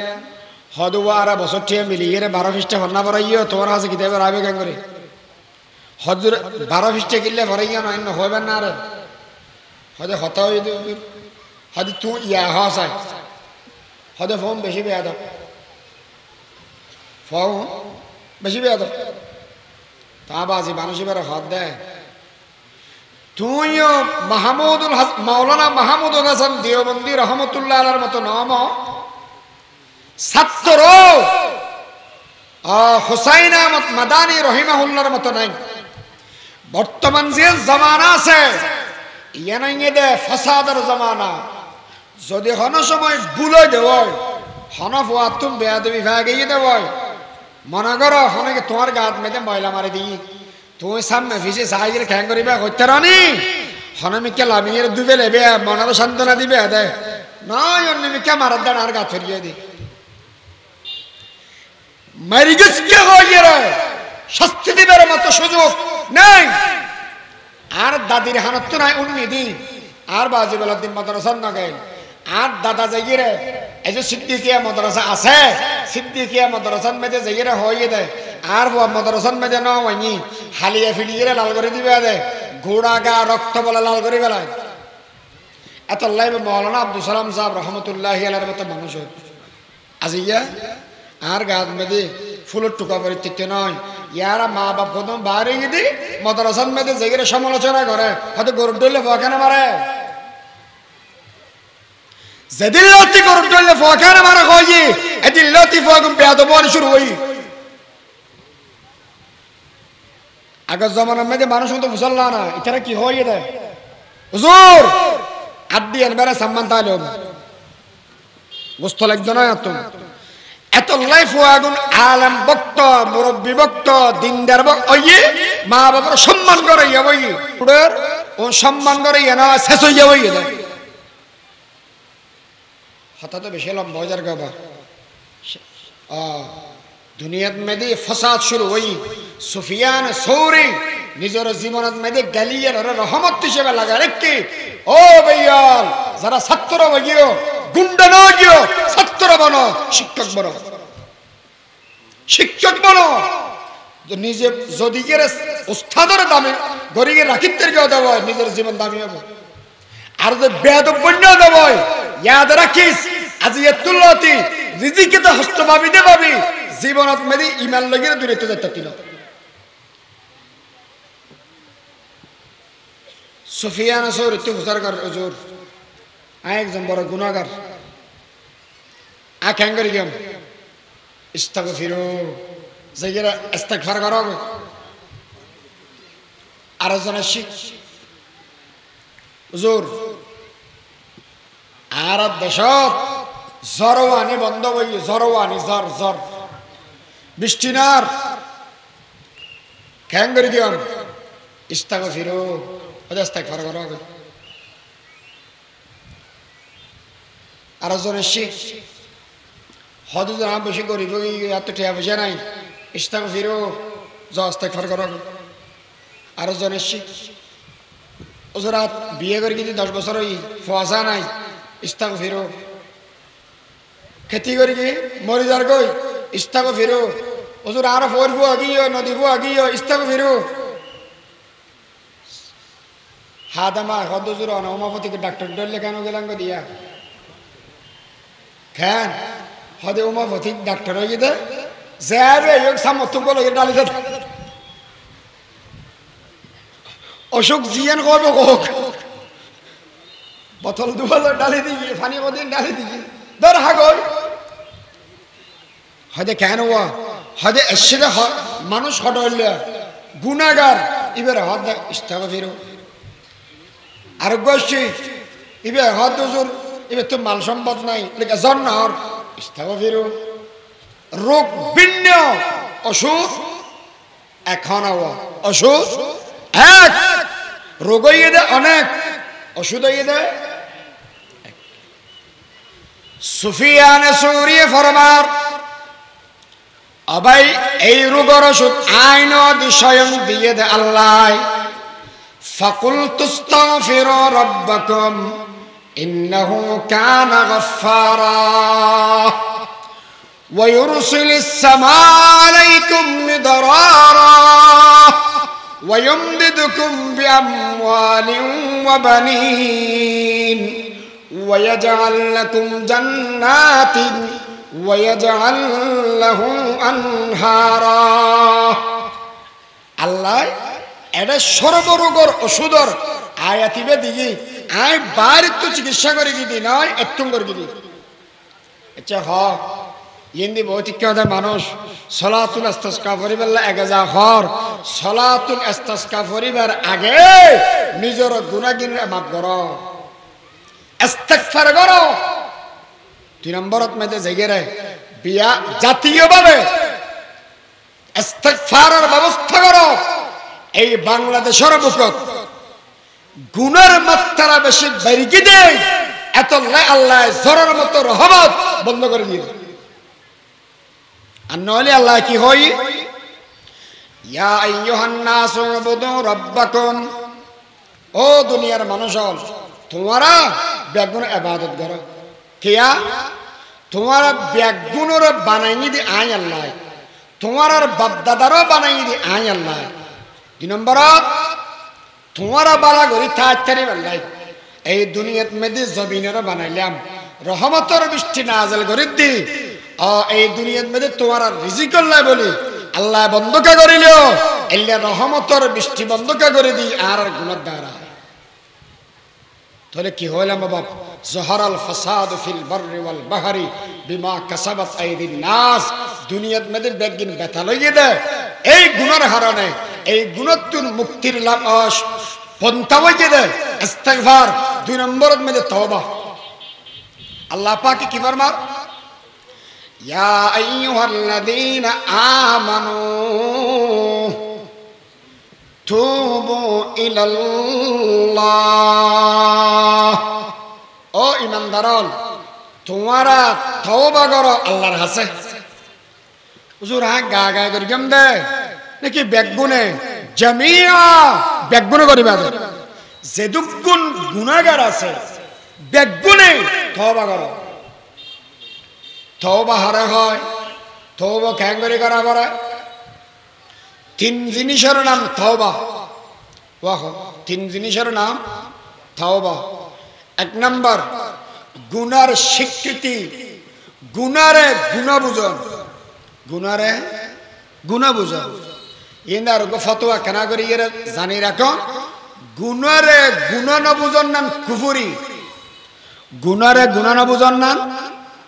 Speaker 1: হদুয়ারা বছর টিয়া মিলিয়ে 12 পৃষ্ঠা ভর্না পড়াইও তোমার কাছে কিতাবে রাবে কেন করে হজুর 12 পৃষ্ঠা কিনলে ভরাইয়া নয় না হবে না রে হদে হতা হই হদে তুই ইয়া হাসাই হদে ফোন বেশি বেয়াদ ফোন বেশি বেয়াদ তা বাজি মানুষই বের হদ দেয় তুইও মাহমুদুল মাওলানা মাহমুদুল হাসান দেওবন্দি রহমতুল্লাহ আলাইহির মতো নাম ছাত্র হুসাইন আহমদ মাদানী রহিমাহুল্লাহর মতো নাই বর্তমান যে জামানা আছে ইয়ানাইয়ে দে ফাসাদের জামানা যদি হন সময় বুলাই দেওয় হন ফুয়া তুমি বেয়াদবি ভাগে দেওয় মনে করো হনকে তোমার গাত মেতে ময়লা মারি দিই তুমি সামনে ফিসে সাহায্যের খ্যাং করিবা হইতে রানি হনমিকে লামিয়ের দুবে লেবে মনের সান্ত্বনা দিবে দে নয় অন্যমিকে মারার দেন আর গা ছড়িয়ে দি মারি গেছে হয়ে রে শাস্তি দিবার মতো সুযোগ নেই আর দাদির হানত তো নাই উন্নি দি আর বাজি বেলার দিন মাদ্রাসা না গেল আর দাদা যাইয়ে রে এই যে সিদ্দিকিয়া মাদ্রাসা আছে সিদ্দিকিয়া মাদ্রাসার মেঝে যাইয়ে রে হয়ে দেয় আর মাদ্রাসার মেঝে ন হয়নি হালিয়া ফিলিয়ে লাল করে দিবে দে ঘোড়া গা রক্ত বলে লাল করে বেলায় এত লাইব মৌলানা আব্দুল সালাম সাহেব রহমতুল্লাহ আলাইহির মতো মানুষ আজিয়া আর গাছ মেদে ফুলের টুকা পরিচিতি নয় ইয়ারা মা বাপ প্রথম বাইরে গিয়ে মাদ্রাসার মেদে যেগুলো সমালোচনা করে হয়তো গরুর ডলে ফোয়াখানে মারে যেদিন লতি গরুর ডলে ফোয়াখানে মারা হয় এদিন লতি ফোয়াগুম বেয়াদব শুরু হই আগের জমানার মেদে মানুষ মতো মুসল্লা না এখানে কি হয়ে দেয় হুজুর আড্ডি এনবারে সম্মান তাহলে গোস্ত লাগবে না তুমি এত লাইফ আগুন আলেম বক্ত মুরব্বী বক্ত দিনদার বক্ত ওই মা বাবার সম্মান করে ওই ও সম্মান করে না শেষ হয়ে যাবে হঠাৎ বেশি লম্বা হয়ে যার গাবা দুনিয়াত মেদে ফসাদ শুরু হই সুফিয়ান সৌরি নিজের জীবনত মেদে গালিয়ার রহমত হিসেবে লাগা রেখে ও ভাইয়াল যারা ছাত্র হইও গুন্ডা না গিয়ে ছাত্র বনো শিক্ষক বনো শিক্ষক বনো নিজে যদি উস্তাদের দামে গরিবের রাখিতের কেউ দেব নিজের জীবন দামি হবে আর যদি বেয়াদব বন্য দেব ইয়াদ রাখিস আজ তুলতি রিজিকে তো হস্ত ভাবি দে ভাবি জীবনত মেদি ইমান লগিয়ে দূরে তো যেতে দিল সুফিয়ান সৌরি তুই হুজারগার হুজুর একজন বড় গুনাহগার আখ্যাঙ্গরি গেম ইস্তাগফিরু যাইরা ইস্তিগফার করো আর জন শিখ হুজুর আর দেশত জরওয়ানি বন্ধ হই জরওয়ানি জর জর বৃষ্টিনার খ্যাঙ্গরি দিম ইস্তাগফিরু ইস্তিগফার করো আর জন শিখ হদু জানা বেশি গরিব এত টিয়া পয়সা নাই ইস্তাগফিরু যা ইস্তিগফার করো আর জন শিখ ওজরাত বিয়ে করে কিন্তু 10 বছর হই ফওয়াজা নাই ইস্তাগফিরু খেতি করে কি মরি যার কই ইস্তাগফিরু ওজর আর ফরবো আগিও নদীবো আগিও ইস্তাগফিরু হাদামা হদজুর অনামাপতিকে ডাক্তার ডরলে কেন গেলাম গো দিয়া কেন হদে উমাপতি ডাক্তার হয়ে যেতে যাবে সামর্থ্য বলে ডালি দে অসুখ জিয়ান করবো হোক বোতল দুবল ডালি দিবি পানি কদিন ডালি দিবি ধর হাগর হদে কেন হওয়া হদে এসে মানুষ হটলে গুণাগার এবার হদ ইস্তাফা ফিরো আরোগ্য এবার হদ হুজুর এবার তো মাল সম্পদ নাই জন্নর ইস্তাফা ফিরো রোগ ভিন্ন অসুখ এখন অসুখ এক রোগ হইয়ে দেয় অনেক ওষুধ হইয়ে দেয় সুফিয়ান সৌরিয়ে ফরমার অবাই এই রোগের ওষুধ আইন স্বয়ং দিয়ে দে আল্লাহ ফাকুল তুস্তাগফিরু রাব্বাকুম ইন্নাহু কানা গফফারা ওয়া ইউরসিলিস সামাআ আলাইকুম মিদরারা ওয়া ইউমদিদুকুম বিআমওয়ালিন ওয়া বানিন ওয়া ইয়াজআল লাকুম জান্নাতিন ويجعل له أنهارا আল্লাহ এটা সর্বরোগের ওষুধর আয়াতিবে দিই আই বাইরে তো চিকিৎসা করে গিয়ে নয় একটু করে গিয়ে আচ্ছা হ ইন্দি ভৌতিক কথা মানুষ সলাতুল ইস্তিসকা পরিবার এগেজা হর সলাতুল ইস্তিসকা পরিবার আগে নিজের গুনাহগির মাফ করো ইস্তিগফার করো 2 নম্বরত মেদে জেগেরে বিয়া জাতীয়ভাবে ইস্তিগফারের ব্যবস্থা করো এই বাংলাদেশের বুকত গুনার মাত্রা বেশি বেরিয়ে দেয় এত আল্লাহ জোরের মতো রহমত বন্ধ করে দিয়ে আর নইলে আল্লাহ কি হই ইয়া আইয়ুহান নাস উবুদু রাব্বাকুম ও দুনিয়ার মানুষ তোমরা বেগুন ইবাদত করো কিয়া তোমার ব্যাগুনর বানাইনি দি আই আল্লাহ তোমার বাপ দাদারও বানাইনি দি আই আল্লাহ 2 নম্বরত তোমার বালা গরি তাড়াতাড়ি আল্লাহ এই দুনিয়াত মেদি জমিনের বানাইলাম রহমতের বৃষ্টি নাযিল করে দি এই দুনিয়াত মেদি তোমার রিজিক আল্লাহ বলি আল্লাহ বন্ধকা করিল এল্লা রহমতের বৃষ্টি বন্ধকা করে দি আর গুনাহ দ্বারা তাহলে কি হইলাম বাপ জহরাল ফাসাদ ফিল বাররি ওয়াল বাহরি বিমা কাসাবাত আইদিন নাস দুনিয়াত মধ্যে বেগিন ব্যথা লইয়ে দেয় এই গুনার কারণে এই গুণতুন মুক্তির লাভ পন্থা হইয়ে দেয় ইস্তিগফার 2 নম্বরের মধ্যে তওবা আল্লাহ পাক কি ফরমান ইয়া আইয়ুহাল্লাযীনা আমানু তুবু ইলাল্লাহ ও ইমানদারন তোমরা তওবা করো আল্লাহর কাছে হুজুর হ্যাঁ গা গা করে গম দে নাকি বেগুনে জামিয়া বেগুনে করিবা যে দুগুণ গুনাহগার আছে বেগুনে তওবা করো তওবা হারে হয় তওবা কেন করা করে 3 জিনিসের নাম তওবা ওয়াহ 3 জিনিসের নাম তওবা 1 নম্বর গুনার স্বীকৃতি গুনারে গুনাহ বুঝন গুনারে গুনাহ বুঝন ইন্দার গো ফতোয়া কেনা করি এর জানি রাখো গুনারে গুনাহ না বুঝন নাম কুফরি গুনারে গুনাহ না বুঝন নাম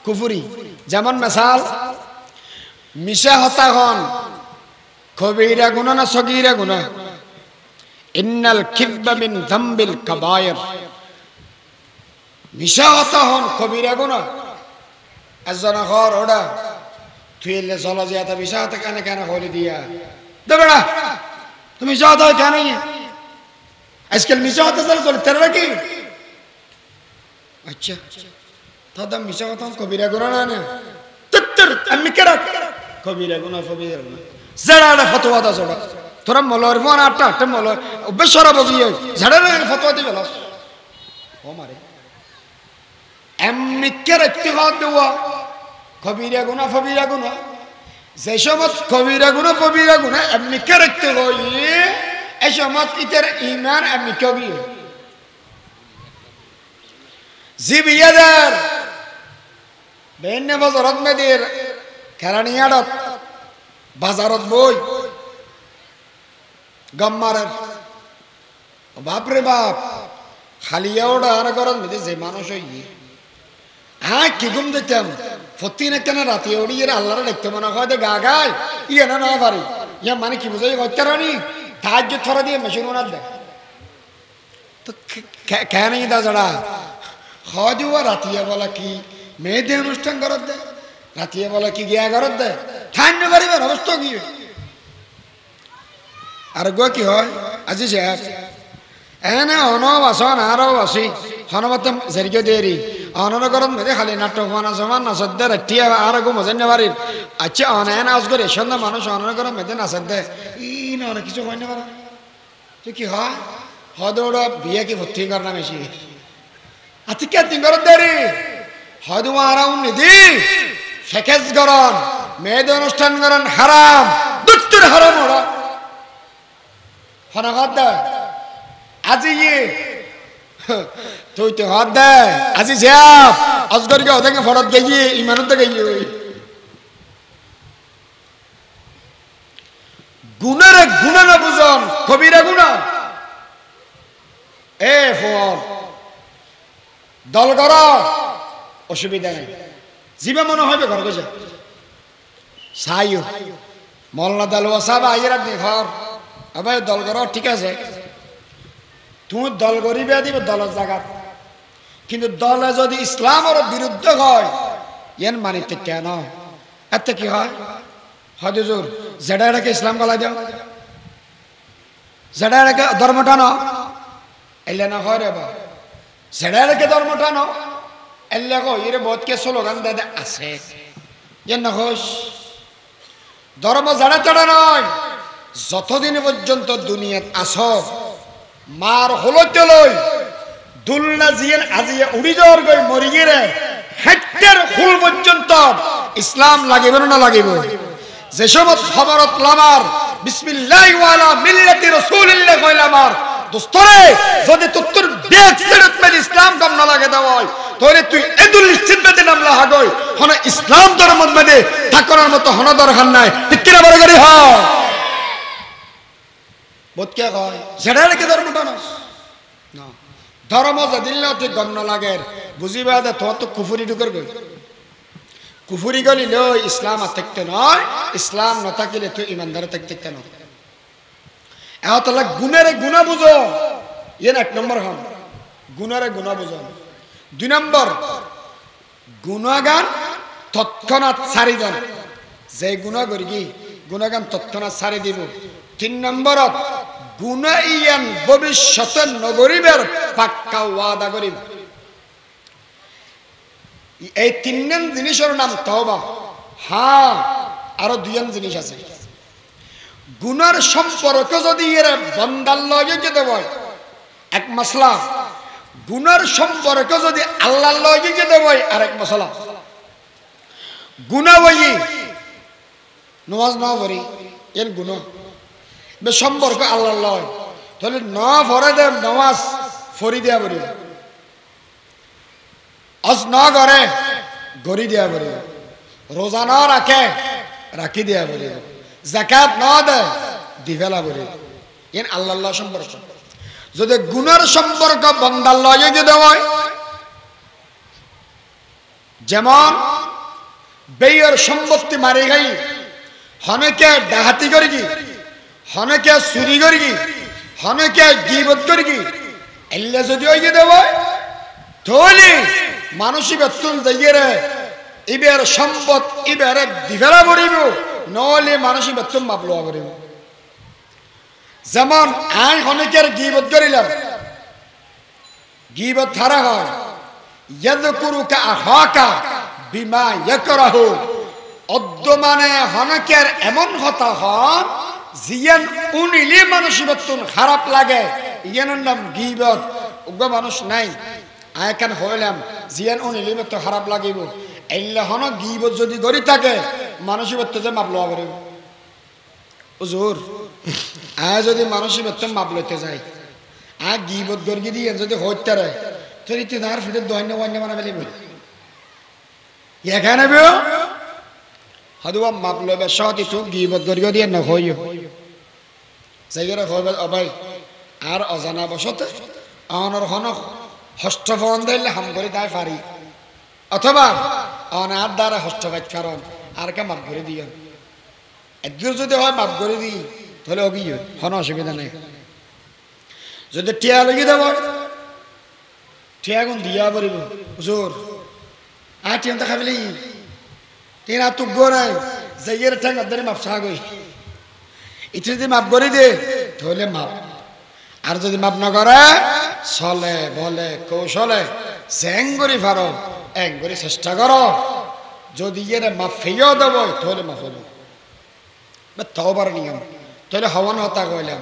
Speaker 1: কুফরি যেমন মিসাল মিশা হতা হন কবিরা গুনাহ না সগীরা গুনাহ ইন্নাল কিযবা মিন যামবিল কাবায়ের মিশা হতা হন কবিরা গুনাহ আজনা ঘর ওড়া তুই এলে চলা যায় তা মিশা হতা কেন কেন হলি দিয়া দেবে না তুমি মিশা হতা কেন আজকাল মিশা হতা চলে তেরা কি আচ্ছা দাদা মিশা হতা কবিরা গুনাহ না তত্তর আমি কেরা কবিরা গুনাহ কবিরা গুনাহ জড়া ফতোয়া দা জড়া তোরা মলর ফোন আটটা মলর বেশরা বগিয়ে ঝড়া ফতোয়া দিবে না ও মারে এমনি কেরা ইত্তিহাদ দেওয়া কবিরা গুনাহ ফবিরা গুনাহ যে সমত কবিরা গুনাহ ফবিরা গুনাহ এমনি কেরা ইত্তিহাদ এই সমত ইতার ঈমান এমনি কবি জিবিয়াদার বেন্নে বাজারত মেদির কেরানিয়াডত বাজারত বই গম্মারের বাপরে বাপ খালিয়া ওটা আর গরম মেদে যে মানুষ হই হ্যাঁ কি ঘুম দেখতাম ফতি না কেন রাতে ওড়ি এর আল্লাহরে দেখতে মনে হয় দে গা গায় ইয়ে না নয় পারি ইয়া মানে কি বুঝাই হত্যারানি তাহাজ্য থরা দিয়ে মেশিন ওনার দেয় তো কেন দা যারা হজুয়া রাতিয়া বলা কি মেয়েদের অনুষ্ঠান করার দেয় রাতিয়া বলা কি গিয়া করার দেয় ঠান্ড করিবার অবস্থা কি আর গো কি হয় আজি সাহেব এনে অনব আসন আরও আসি হনবতম জেরিকে দেরি অনর গরম মেদে খালি নাটক মানা সমান নাচদ্দে রাটিয়া আর গো মজা নেবারির আচ্ছা অনেন আজ করে সন্ধ্যা মানুষ অনর গরম মেদে নাচদ্দে ই না অনেক কিছু হয় না পারা তো কি হয় হদৌড় বিয়ে কি ভর্তি কর না বেশি আচ্ছা কে তিন গরম দেরি হদু আরাউ নিধি ফেকেজ গরম মেয়েদের অনুষ্ঠান করেন হারাম দুত্তর হারাম ওরা হনগত দেয় আজি তুই তো হাত দে আজি যাব অজগরকে ওদেরকে ফরত গিয়ে ইমানত গিয়ে গুণের গুণা না বুঝন কবিরা গুণা এ ফোন দল কর অসুবিধা নেই জীবে মনে হবে ঘর গেছে সাইও মল্লা দল ওসাব আইয়ের আপনি ঘর আবার দল কর ঠিক আছে তুমি দল করিবে দিবে দলের জায়গা কিন্তু দলে যদি ইসলামের বিরুদ্ধে হয় এন মানিতে কেন এতে কি হয় হজুর যেটা এটাকে ইসলাম গলা দাও যেটা এটাকে ধর্মটা ন এলে না হয় রে বা যেটা এটাকে ধর্মটা ন এলে কো এর বোধকে স্লোগান দে আছে এর না হোস ধর্ম যারা তারা নয় যতদিন পর্যন্ত দুনিয়াত আছো মার হলতে লই দুলনা জিয়েন আজিয়ে উড়ি যাওয়ার গই মরি গিয়ে হেক্টর ফুল পর্যন্ত ইসলাম লাগিব না লাগিব যে সমত খবরত লামার বিসমিল্লাহি ওয়ালা মিল্লাতি রাসূলিল্লাহ কইলামার দোস্তরে যদি তোর বেক সেরত মে ইসলাম কাম না লাগে দাওই তোরে তুই এদুল নিশ্চিততে নামলা হাগই হন ইসলাম ধর্মের মধ্যে ঠাকুরের মতো হন দরকার নাই ঠিক কি না বড় করি হ বোধকে কয় যেটাকে ধর্মটা না ধর্ম যেদিন তুই গণ্য লাগের বুঝিবা দে তোর তো কুফুরি ঢুকের গই কুফুরি গলি লই ইসলাম আর থাকতে নয় ইসলাম না থাকিলে তুই ইমানদার থাকতে নয় এতলা গুণের গুণা বুঝো এন এক নম্বর হন গুণের গুণা বুঝো দুই নম্বর গুণাগান তৎক্ষণাৎ সারি দেন যে গুণা করি কি গুণাগান তৎক্ষণাৎ সারি দিব তিন নম্বরত গুণা ইয়ান ভবিষ্যতে নগরিবের পাক্কা ওয়াদা করিব এই তিনজন জিনিসের নাম তওবা হ্যাঁ আরো দুইজন জিনিস আছে গুনার সম্পর্ক যদি এর বন্দার লগে যেতে হয় এক মশলা গুনার সম্পর্ক যদি আল্লাহর লগে যেতে হয় আরেক মশলা গুনাহ হই নামাজ না পড়ি এর গুনাহ বে সম্পর্ক আল্লাহর লয় তাহলে না পড়ে দে নামাজ পড়ি দেয়া পড়ি আজ না করে গড়ি দেয়া পড়ি রোজা না রাখে রাখি দেয়া পড়ি যাকাত না দে দিফেলা পড়ি এর আল্লাহ সম্পর্ক যদি গুনার সম্পর্ক বান্দার লয়ে যদি হয় যেমন বেয়ের সম্পত্তি মারি গাই হনেকে ডাহাতি করি কি হনেকে চুরি করি কি হনেকে গীবত করি কি এলে যদি ওই দেব তাহলে মানুষই বেতন যাইয়ে এবার সম্পদ এবারে দিফেলা পড়িব নহলে মানুষই বেতন মাপলোয়া করিব যেমন আই হনেকের গীবত করিলাম গীবত ধারা হয় ইয়াযকুরুকা আখাকা বিমা ইয়াকরাহু অদ্য মানে হনেকের এমন কথা হন জিয়ান উনিলে মানুষই বেতন খারাপ লাগে ইয়ানের নাম গীবত উগ্র মানুষ নাই আয়কান হইলাম জিয়ান উনিলে বেতন খারাপ লাগিব এল্লা হন গীবত যদি গড়ি থাকে মানুষই বেতন যে মাপলোয়া করিব হুজুর আয় যদি মানুষই বেতন মাপ লইতে যায় আর গীবত গর্গি দিয়ে যদি হইতে রে তরিতে তার ফিটে দৈন্য বন্য বানা ফেলিব এখানে বেও হদুয়া মাপলবে সতি তো গিবত গরিও দিয়ে না হইও জায়গায় হইবে অবাই আর অজানা বসতে অনর হন হস্ত ফোন দিলে হাম করে তাই পারি অথবা অনার দ্বারা হস্ত বাইক কারণ আর কে মাপ করে দিও একদিন যদি হয় মাপ করে দিই তাহলে অগিয়ে হন অসুবিধা নেই যদি টিয়া লগি দেব টিয়া গুণ দিয়া পড়ব হুজুর আর টিয়া তো খাবিলি টিয়া তো গোড়াই জায়গার ঠ্যাং ধরে মাপ সা গই এটা যদি মাপ করে দে তাহলে মাপ আর যদি মাপ না করে চলে বলে কৌশলে জ্যাং করে পারো এক করে চেষ্টা করো যদি এর মাপ ফেয়েও দেব তাহলে মাপ হলো তওবার নিয়ম তাহলে হওয়ান হতা কইলাম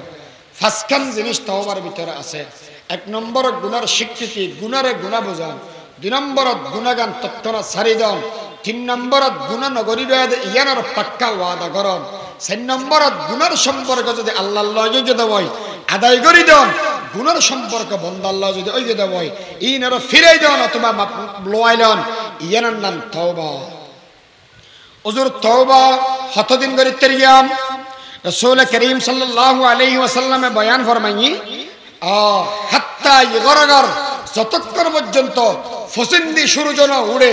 Speaker 1: ফাঁসখান জিনিস তওবার ভিতরে আছে এক নম্বর গুনার স্বীকৃতি গুনারে গুণা বোঝান দুই নম্বরত গুণাগান তত্ত্বনা সারিদন তিন নম্বরত গুণা নগরী ইয়ানার পাক্কা ওয়াদা করন চার নম্বরত গুনার সম্পর্ক যদি আল্লাহ যদি দেবই আদায় করি দেন গুনার সম্পর্ক বন্ধ আল্লাহ যদি ওই দেবই ইনার ফিরাই দেন অথবা লোয়াইলন ইয়ানার নাম তওবা হুজুর তওবা কতদিন করে তেরিয়াম রাসূল করিম সাল্লাল্লাহু আলাইহি ওয়াসাল্লামে বয়ান ফরমাইনি হাত্তা ইগরগর যতক্ষণ পর্যন্ত ফসিন্দি সূর্য না উড়ে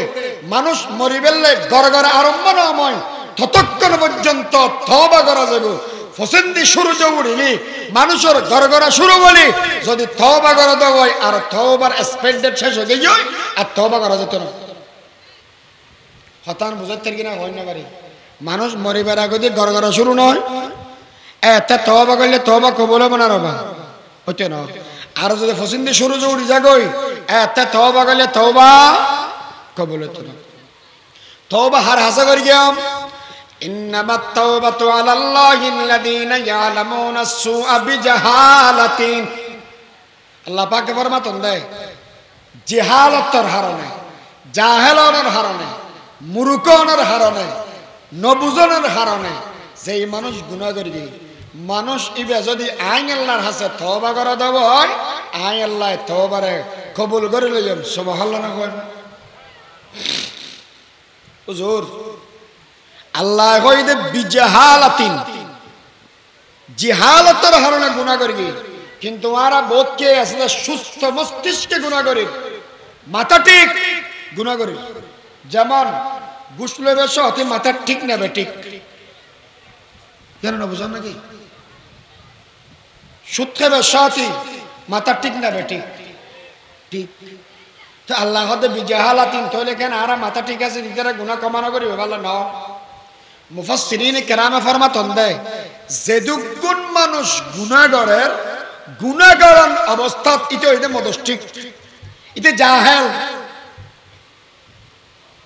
Speaker 1: মানুষ মরিবেলে গরগর আরম্ভ না হয় ততক্ষণ পর্যন্ত তওবা করা যাবে ফসিন্দি সূর্য উড়িলি মানুষের গরগরা শুরু বলি যদি তওবা করা দেওয়া হয় আর তওবার এক্সপেন্ডেড শেষ হয়ে যায় আর তওবা করা যেত না হতান বুঝাতে কিনা হয় না পারি মানুষ মরিবার আগে দিয়ে গড়গড়া শুরু নয় এতে তওবা করলে তওবা কবুল হবে না রবা হইতে না আর যদি ফসিন্দি শুরু যে উড়ি যাগই এতে তওবা করলে তওবা কবুল হতো না তওবা হার হাসা করি গিয়াম ইন্নামাত তাওবাতু আলাল্লাহিল্লাযীনা ইয়ালামুনা আস-সুআ বিজাহালাতিন আল্লাহ পাক ফরমাতন দেয় জাহালাতর হারনে জাহেলনের হারনে মুরুকনের হারনে নবুজনের হারনে যেই মানুষ গুনাহ করবে মানুষ ইবে যদি আইন আল্লাহর হাতে তওবা করে দেব হয় আইন আল্লাহ তওবারে কবুল করে লইম সুবহানাল্লাহ না কই হুজুর আল্লাহ কইদে বিজাহালাতিন জিহালাতের হারনে গুনাহ করবে কিন্তু ওরা বোধকে আসলে সুস্থ মস্তিষ্কে গুনাহ করে মাথা ঠিক গুনাহ করে যেমন গুসলে বেশ অতি মাথা ঠিক নেবে ঠিক জানো না বুঝান নাকি সুদ খেবে সাথী মাথা ঠিক নেবে ঠিক ঠিক তো আল্লাহ হতে বিজাহালাতিন তাহলে কেন আর মাথা ঠিক আছে নিজেরা গুনাহ কমানো করিবে ভালো না মুফাসসিরিন কেরামে ফরমাতন দেয় যে দুগুণ মানুষ গুনাহগারের গুনাহগারন অবস্থাত ইতে হইতে মদষ্টিক ইতে জাহেল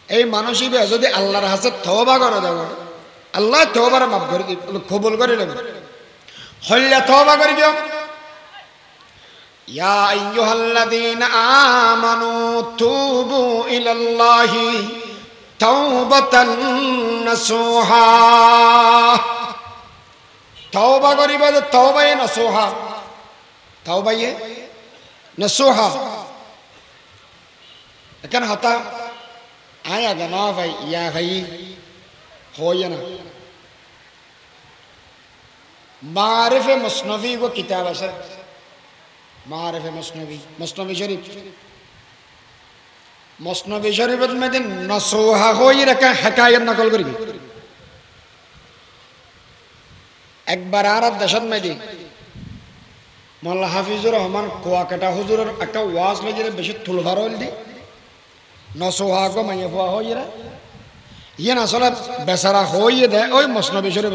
Speaker 1: এই মানুষই যদি আল্লাহর হাতে তওবা করে দেব আল্লাহ তওবার মাফ করে দিব কবুল করে নেবে হল্লা তওবা করে দিও ইয়া আইয়ুহাল্লাযীনা আমানু তুবু ইলাল্লাহি তাওবাতান নাসুহা তওবা করিবা যে তওবায়ে নাসুহা তওবায়ে নাসুহা এখানে হতা আয়া গানা ভাই ইয়া ভাই হয় না মারিফে মসনবী को किताब আছে মারিফে মসনবী মসনবী শরীফ মসনবী শরীফের মধ্যে নসুহা হই রাখা হিকায়াত নকল করবি একবার আর দেশত মধ্যে মোল্লা হাফিজুর রহমান কুয়াকাটা হুজুরের একটা ওয়াজ লাগিয়ে বেশি তুলভার হল দি নসুহা গো মাইয়া ফুয়া হই রা ইয়ে আসলে বেচারা হইয়ে দেয় ওই মসনবী শরীফ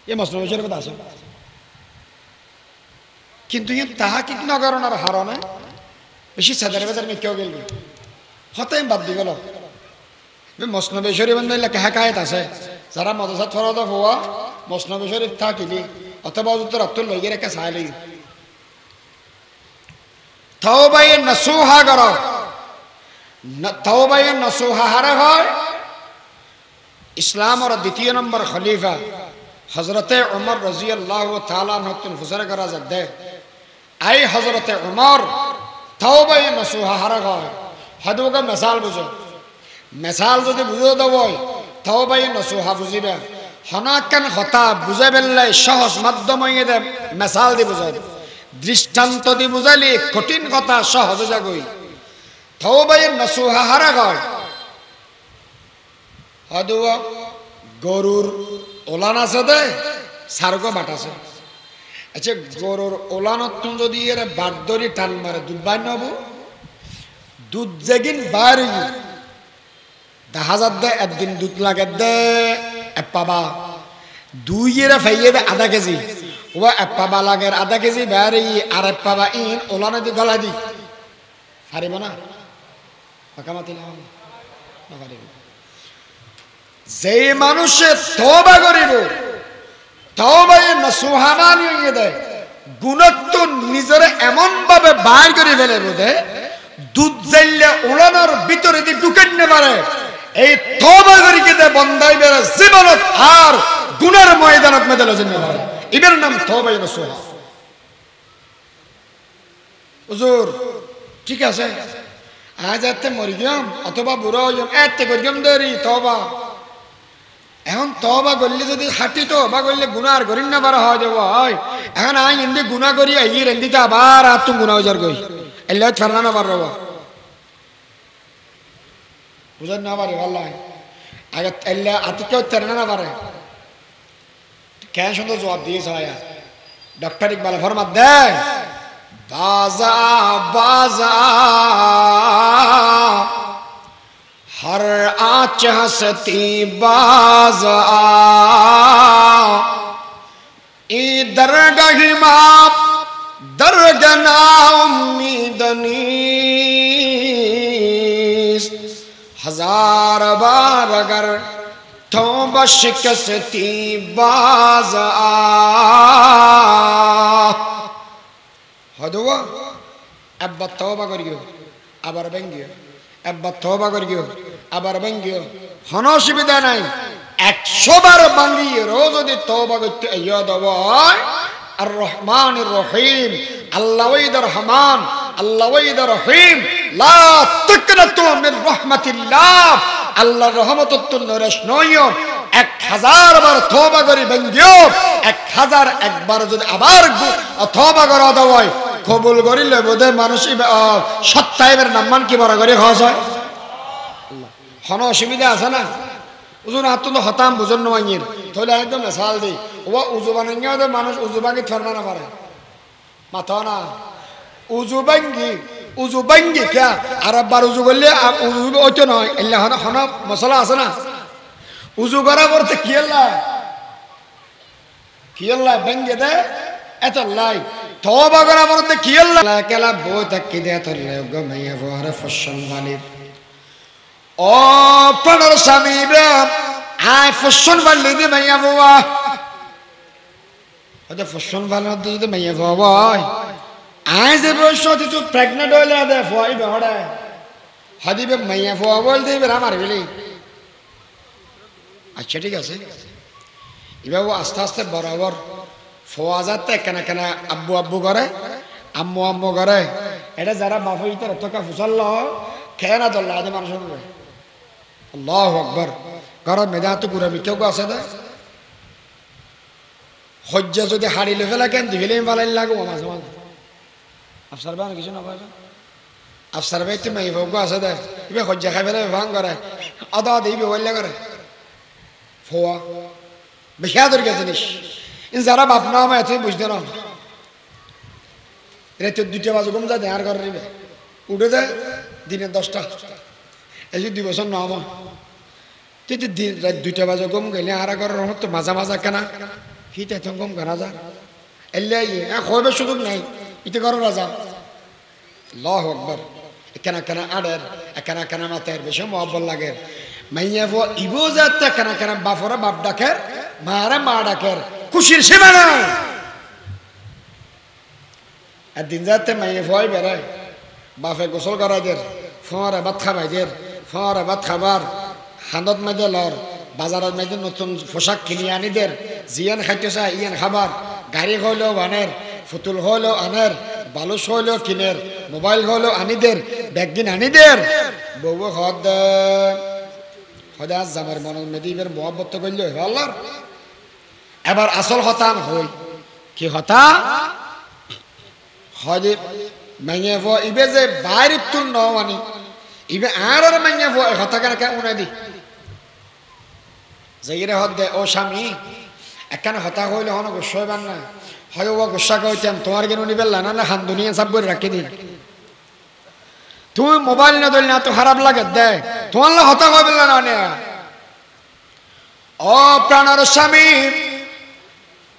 Speaker 1: এ মসনবী শরীফ আছে কিন্তু ইয়ে তাহা কি নগরণের হারণে বেশি সাদারে বাজার মে কেউ গেল হতাই বাদ দি গেল মসনবী শরীফ লেখা হেকায়ত আছে যারা মদরসা ফরদ হওয়া মসনবী শরীফ থাকিলি অথবা তোর অত্তর লইয়ে রেখে চাই লই তওবায়ে নাসুহা গর তওবায়ে নাসুহা হারে হয় ইসলামের দ্বিতীয় নম্বর খলিফা হযরতে উমর রাদিয়াল্লাহু তাআলা নতুন ফুসরা করা যাবে আই হযরতে উমর তাওবায়ে নসুহা হারা কয় হদুকা মিসাল বুঝো মিসাল যদি বুঝো দবই তাওবায়ে নসুহা বুঝিবা হনাকান হতা বুঝাবেলাই সহজ মাধ্যম দে মিসাল দি বুঝাই দৃষ্টান্ত দি বুঝালি কঠিন কথা সহজ যাগই তাওবায়ে নসুহা হারা কয় হদুয়া গরুর ওলান আছে দে সারগো বাটাছে আচ্ছা গরুর ওলানত তুমি যদি এর বাট ধরি টান মারে দুধ বাই নব দুধ যেদিন বাড়ি 10,000 দে একদিন দুধ লাগে দে পাবা 2 এর ফাইয়ে দে আধা কেজি ও পাবা লাগে আধা কেজি বাড়ি আর পাবা ইন ওলানো দি গলা দি পারিব না পাকামাতি না পারিব যে মানুষে তওবা করিব তাওবায়ে নসুহা মানিয়ে দেয় গুণত্ব নিজের এমন ভাবে বাইর করে ফেলে বোধে দুধ জ্বাইলে ওলানোর ভিতরে দিয়ে ঢুকেনতে পারে এই তওবা করিকে দে বন্দাই বের জীবনত আর গুনার ময়দানত মেদল জন্য পারে এর নাম তাওবায়ে নসুহা হুজুর ঠিক আছে আজ এতে মরি গেলাম অথবা বুড়ো হইলাম এতে করিলাম দেরি তওবা এখন তওবা করলে যদি হাঁটি তওবা করলে গুনার করিন না পারা হয় দেব হয় এখন আই ইন্দি গুনাহ করি এই রেন্দিতে আবার আর তুমি গুনাহ হজার কই এল্লা ছাড়না না পারবা বুঝার না পারে আল্লাহ আগে এল্লা আতি কেউ ছাড়না না পারে কেন সুন্দর জবাব দিয়েছে আয়া ডক্টর ইকবাল ফরমাত দে বাজা বাজা हर आँच हंसती बाज ई दरगह माप दरगना उम्मीदनीस 1000 बार अगर तौबा शिकस्ती बाज हदुआ अब्बा तौबा करियो আবার ভেঙ্গিও একবার তওবা করিও আবার ভেঙ্গিও কোনো অসুবিধা নাই 100 বার ভাঙ্গিয়ে যদি তওবা করতে ইয়া দওয়ায় আর রহমানির রহিম আল্লাহ ওয়াইদার রহমান আল্লাহ ওয়াইদার রহিম লা তাকনাতু মির রাহমাতিল্লাহ আল্লাহর রহমতত নরেশ নয়ও 1000 বার তওবা করি ভেঙ্গিও 1001 বার যদি আবার তওবা করা দওয়ায় কবুল করিলে বোধে মানুষ সত্তাইবের নাম্মান কি বড় করে খাওয়া হয় কোনো অসুবিধা আছে না উজুর হাত তো হতাম বুঝুন নমাইয়ের তাহলে একদম মেসাল দিই ও উজু বানাইয়া মানুষ উজু ভাঙি থরনা না পারে মাথা না উজু ভাঙ্গি কে আর একবার উজু করলে উজু ওইতো নয় এলে হন মশলা আছে না উজু করা করতে কি আল্লাহ ভেঙ্গে দে এত লাই তওবা করা বলতে কি আল্লাহ কেলা বই তাকি দে তোর লোক মাইয়া বহারে ফসল বালির ও পড়র স্বামী রে আয় ফসল বালি দে মাইয়া বাবা ওটা ফসল বালির যদি মাইয়া বাবা আয় যে বয়স তুই প্রেগনেন্ট হইলে দে ফই বড়া হাদিবে মাইয়া বাবা বল দিবে আমার বলি আচ্ছা ঠিক আছে এবার আস্তে আস্তে বরাবর ফওয়াজাতে কেনা কেনা আব্বু আব্বু করে আম্মু আম্মু করে এটা যারা বাপু ইতার তোকা ফুসল খেয়ে দল্লা আজ মানুষ আল্লাহু আকবার ঘরের মেধাত পুরা মিথ্যা আছে না হজ্জা যদি হারিলে ফেলা কেন দিলে ভালাই লাগবো মাঝে মাঝে আফসার ভাই কিছু না পাবে আফসার ভাই তুমি এই ভোগ আছে দে এবার হজ্জা খাই ফেলে ভাঙ করে আদা দিবি হইলে করে ফোয়া বেশাদর কে জিনিস যারা বাপ না আমার এতই বুঝতে না রাতে 2টা বাজে ঘুম যায় দেহার করে নিবে উঠে যায় দিনে 10টা এই যে 2 বছর না আমার তুই তো রাত 2টা বাজে ঘুম গেলে আর করে তো মাজা মাজা কেনা হিতে তো ঘুম করা যা এলে হইবে সুযোগ নাই ইতে করো রাজা আল্লাহু আকবার কেনা কেনা আড়ের কেনা কেনা মাতের বেশি মহব্বত লাগে মাইয়া ফো ইবো যাতে কেনা কেনা বাপরা বাপ ডাকের মারা মা ডাকের খুশির সীমা নাই একদিন যাতে মাইয়ে ভয় বেড়ায় বাপে গোসল করাইদের ফোঁয়ারে ভাত খাবাইদের ফোঁয়ারে ভাত খাবার হানত মেদে লর বাজারের মেদে নতুন পোশাক কিনে আনিদের জিয়ান খাইতে চায় ইয়ান খাবার গাড়ি হইলেও আনের ফুতুল হইলেও আনের ভালো হইলেও কিনের মোবাইল হইলেও আনিদের ব্যাগদিন আনিদের বউ হদ হদা জামার মনের মেদিবের মহব্বত করলে আল্লাহর এবার আসল হতান হই কি হতা হদে মাইয়ে ভ ইবে যে বাইরে তুল নওয়ানি ইবে আর মাইয়ে ভ হতা কেন উনা দি যাইরে হদ দে ও স্বামী একখানে হতা হইলে হন গোস্বা হইবার না হয় ও গোস্বা কইতাম তোমার কেন নিবেল না হান দুনিয়া সব করে রাখি দিন তুমি মোবাইল না ধরলে না তো খারাপ লাগে দেখ তোমার হতা হইবে না নে ও প্রাণর স্বামী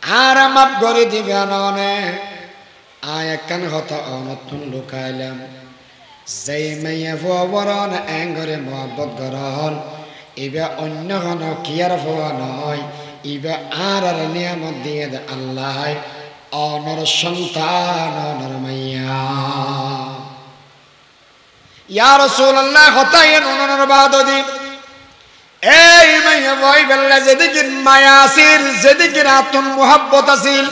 Speaker 1: আর মাপ করে দিবে ননে আয় একখানে হতা অনতুন লুকাইলাম যেই মেয়ে বরণ এঙ্গরে মহব্বত গরহন ইবে অন্য হন কিয়ার হওয়া নয় ইবে আর নিয়ামত দিয়ে দে আল্লাহ অনর সন্তান অনর মাইয়া ইয়া রাসূলুল্লাহ হতায়েন অনর বাদদি এই মাইয়া ভাই বললা যেদিকে মায়া আছিল যেদিকে আতুন মোহাব্বত আছিল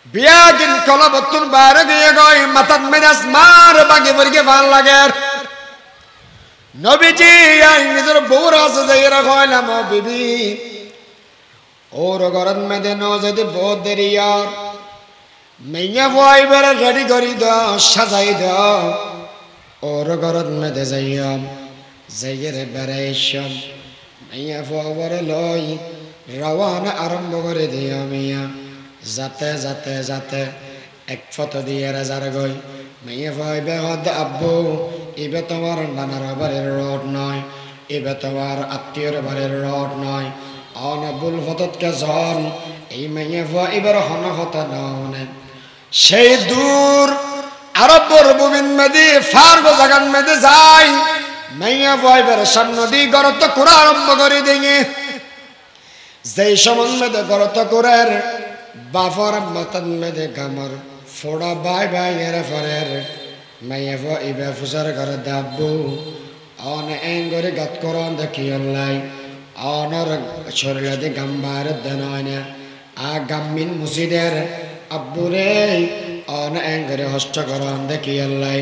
Speaker 1: বিয়াগিন কলবতুন বারে গিয়ে গই মাতাত মেজাজ মার বাগে বর্গে ভাল লাগে নবীজি আই নিজের বউর আছে যাইরা কইলাম ও বিবি ওর গরন মেদে ন যদি বহুত দেরি আর মাইয়া ভাই বলে রেডি করি দাও সাজাই দাও ওর গরন মেদে যাইয়াম যাইরে বেড়াইছাম মাইয়া ভাই লই রওয়ানা আরম্ভ করে দিও মিয়া যাতে যাতে যাতে এক ফটো দিয়ে রাজার গই মাইয়া ভাই বেহদ আব্বু ইবে তোমার নানার বাড়ির রোড নয় ইবে তোমার আত্মীয়র বাড়ির রোড নয় অনবুল ফততকে জন এই মাইয়া ভাই এবার হন হতা নয় সেই দূর আরবর বুবিন মেদি ফারগো জাগান মেদে যাই মাইয়া ভাই বের সামনে দি গরত কুরা আরম্ভ করে দিয়ে যেই সমন মেদে গরত কুরের বাফর মাতান মেদে গামর ফোড়া বাই বাই এর ফরের মাইয়া ভাই ইবে ফুসার ঘরে দাব্বু অন এঙ্গরে গাত করন দেখি অনলাই অনর শরীরে দি গাম্বার দেনয়না আ গাম্মিন মুসিদের আব্বুরে অন এঙ্গরে হস্ত করন দেখি অনলাই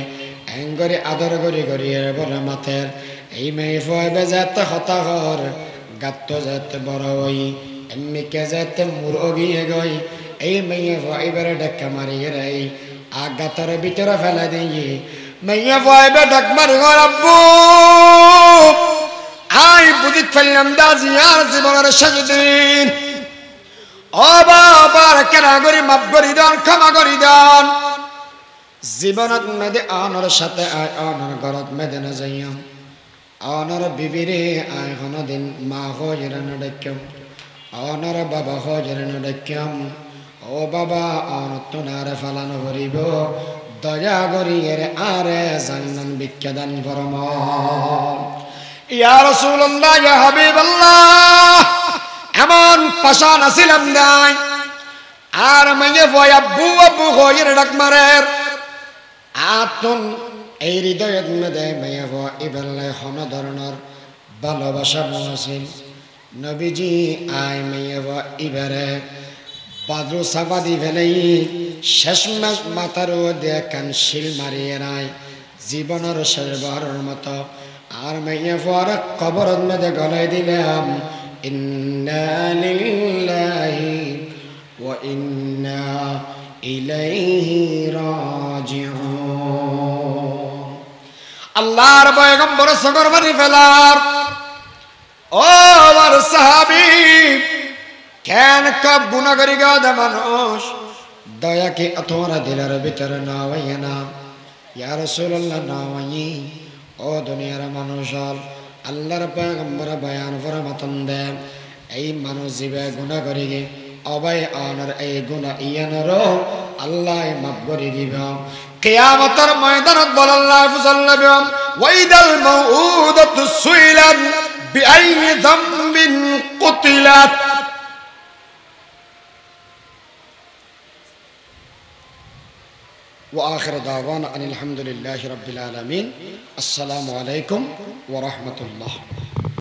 Speaker 1: এঙ্গরে আদর করি করি বলে মাথের এই মেয়ে ফয়বে যেতে হতা ঘর গাত্ত যেতে বড় হই এমনি কে যেতে মুরগিয়ে গই এই মেয়ে ফয়বের ডাক্কা মারিয়ে রে আগাতর ভিতরে ফেলে দিয়ে মেয়ে ফয়বে ডাক মারি ঘর আব্বু আই বুঝিত ফেললাম দাজি আর জীবনের সেদিন ও বাবার কেনা করি মাপ করি দান ক্ষমা করি দান জীবনত মেদে অনর সাথে আয় অনর গরত মেদে না যাইয়াম অনর বিবিরে আয় হনদিন মা হজরে না ডাক্যাম অনর বাবা হজরে না ডাক্যাম ও বাবা অন তোনারে ফালানো করিব দয়া করি এর আরে জান্নান বিখ্যাদান ফরম ইয়া রাসূলুল্লাহ ইয়া হাবিবাল্লাহ এমন পাশান আসিলাম নাই আর মাইয়ে ভয় আব্বু আব্বু হজরে ডাক মারের আতুন এই হৃদয়ের মধ্যে মাইয়া ভয় ইবেলে হন ধরনের ভালোবাসা মহসিন নবীজি আয় মাইয়া ভয় ইবেরে বাদ্রু সাবাদি ফেলেই শেষমেশ মাথার দেখান শিল মারিয়ে নাই জীবনের শেষবারের মতো আর মাইয়া ভয় কবরের মধ্যে গলায় দিলাম ইন্না লিল্লাহি ওয়া ইন্না ইলাইহি রাজিউন আল্লাহর পয়গম্বর সগর বাড়ি ফেলার ও আমার সাহাবী কেন কব গুনাহগারি গাদা মানুষ দয়া কি তোমার দিলের ভিতরে না হয় না ইয়া রাসূলুল্লাহ না হয় ও দুনিয়ার মানুষ আল্লাহর পয়গম্বর বয়ান ফরমাতন দেন এই মানুষ জিবে গুনাহগারি গে অবাই আনার এই গুনাহ ইয়ানর আল্লাহ মাফ করে দিবে কিয়ামতের ময়দানত বল আল্লাহ ফুসাল্লাবু ওয়াইদাল মাউউদাতু সুইলাত বিআইয়ি যামবিন কুতিলাত وآخر دعوانا أن الحمد لله رب العالمين السلام عليكم ورحمة الله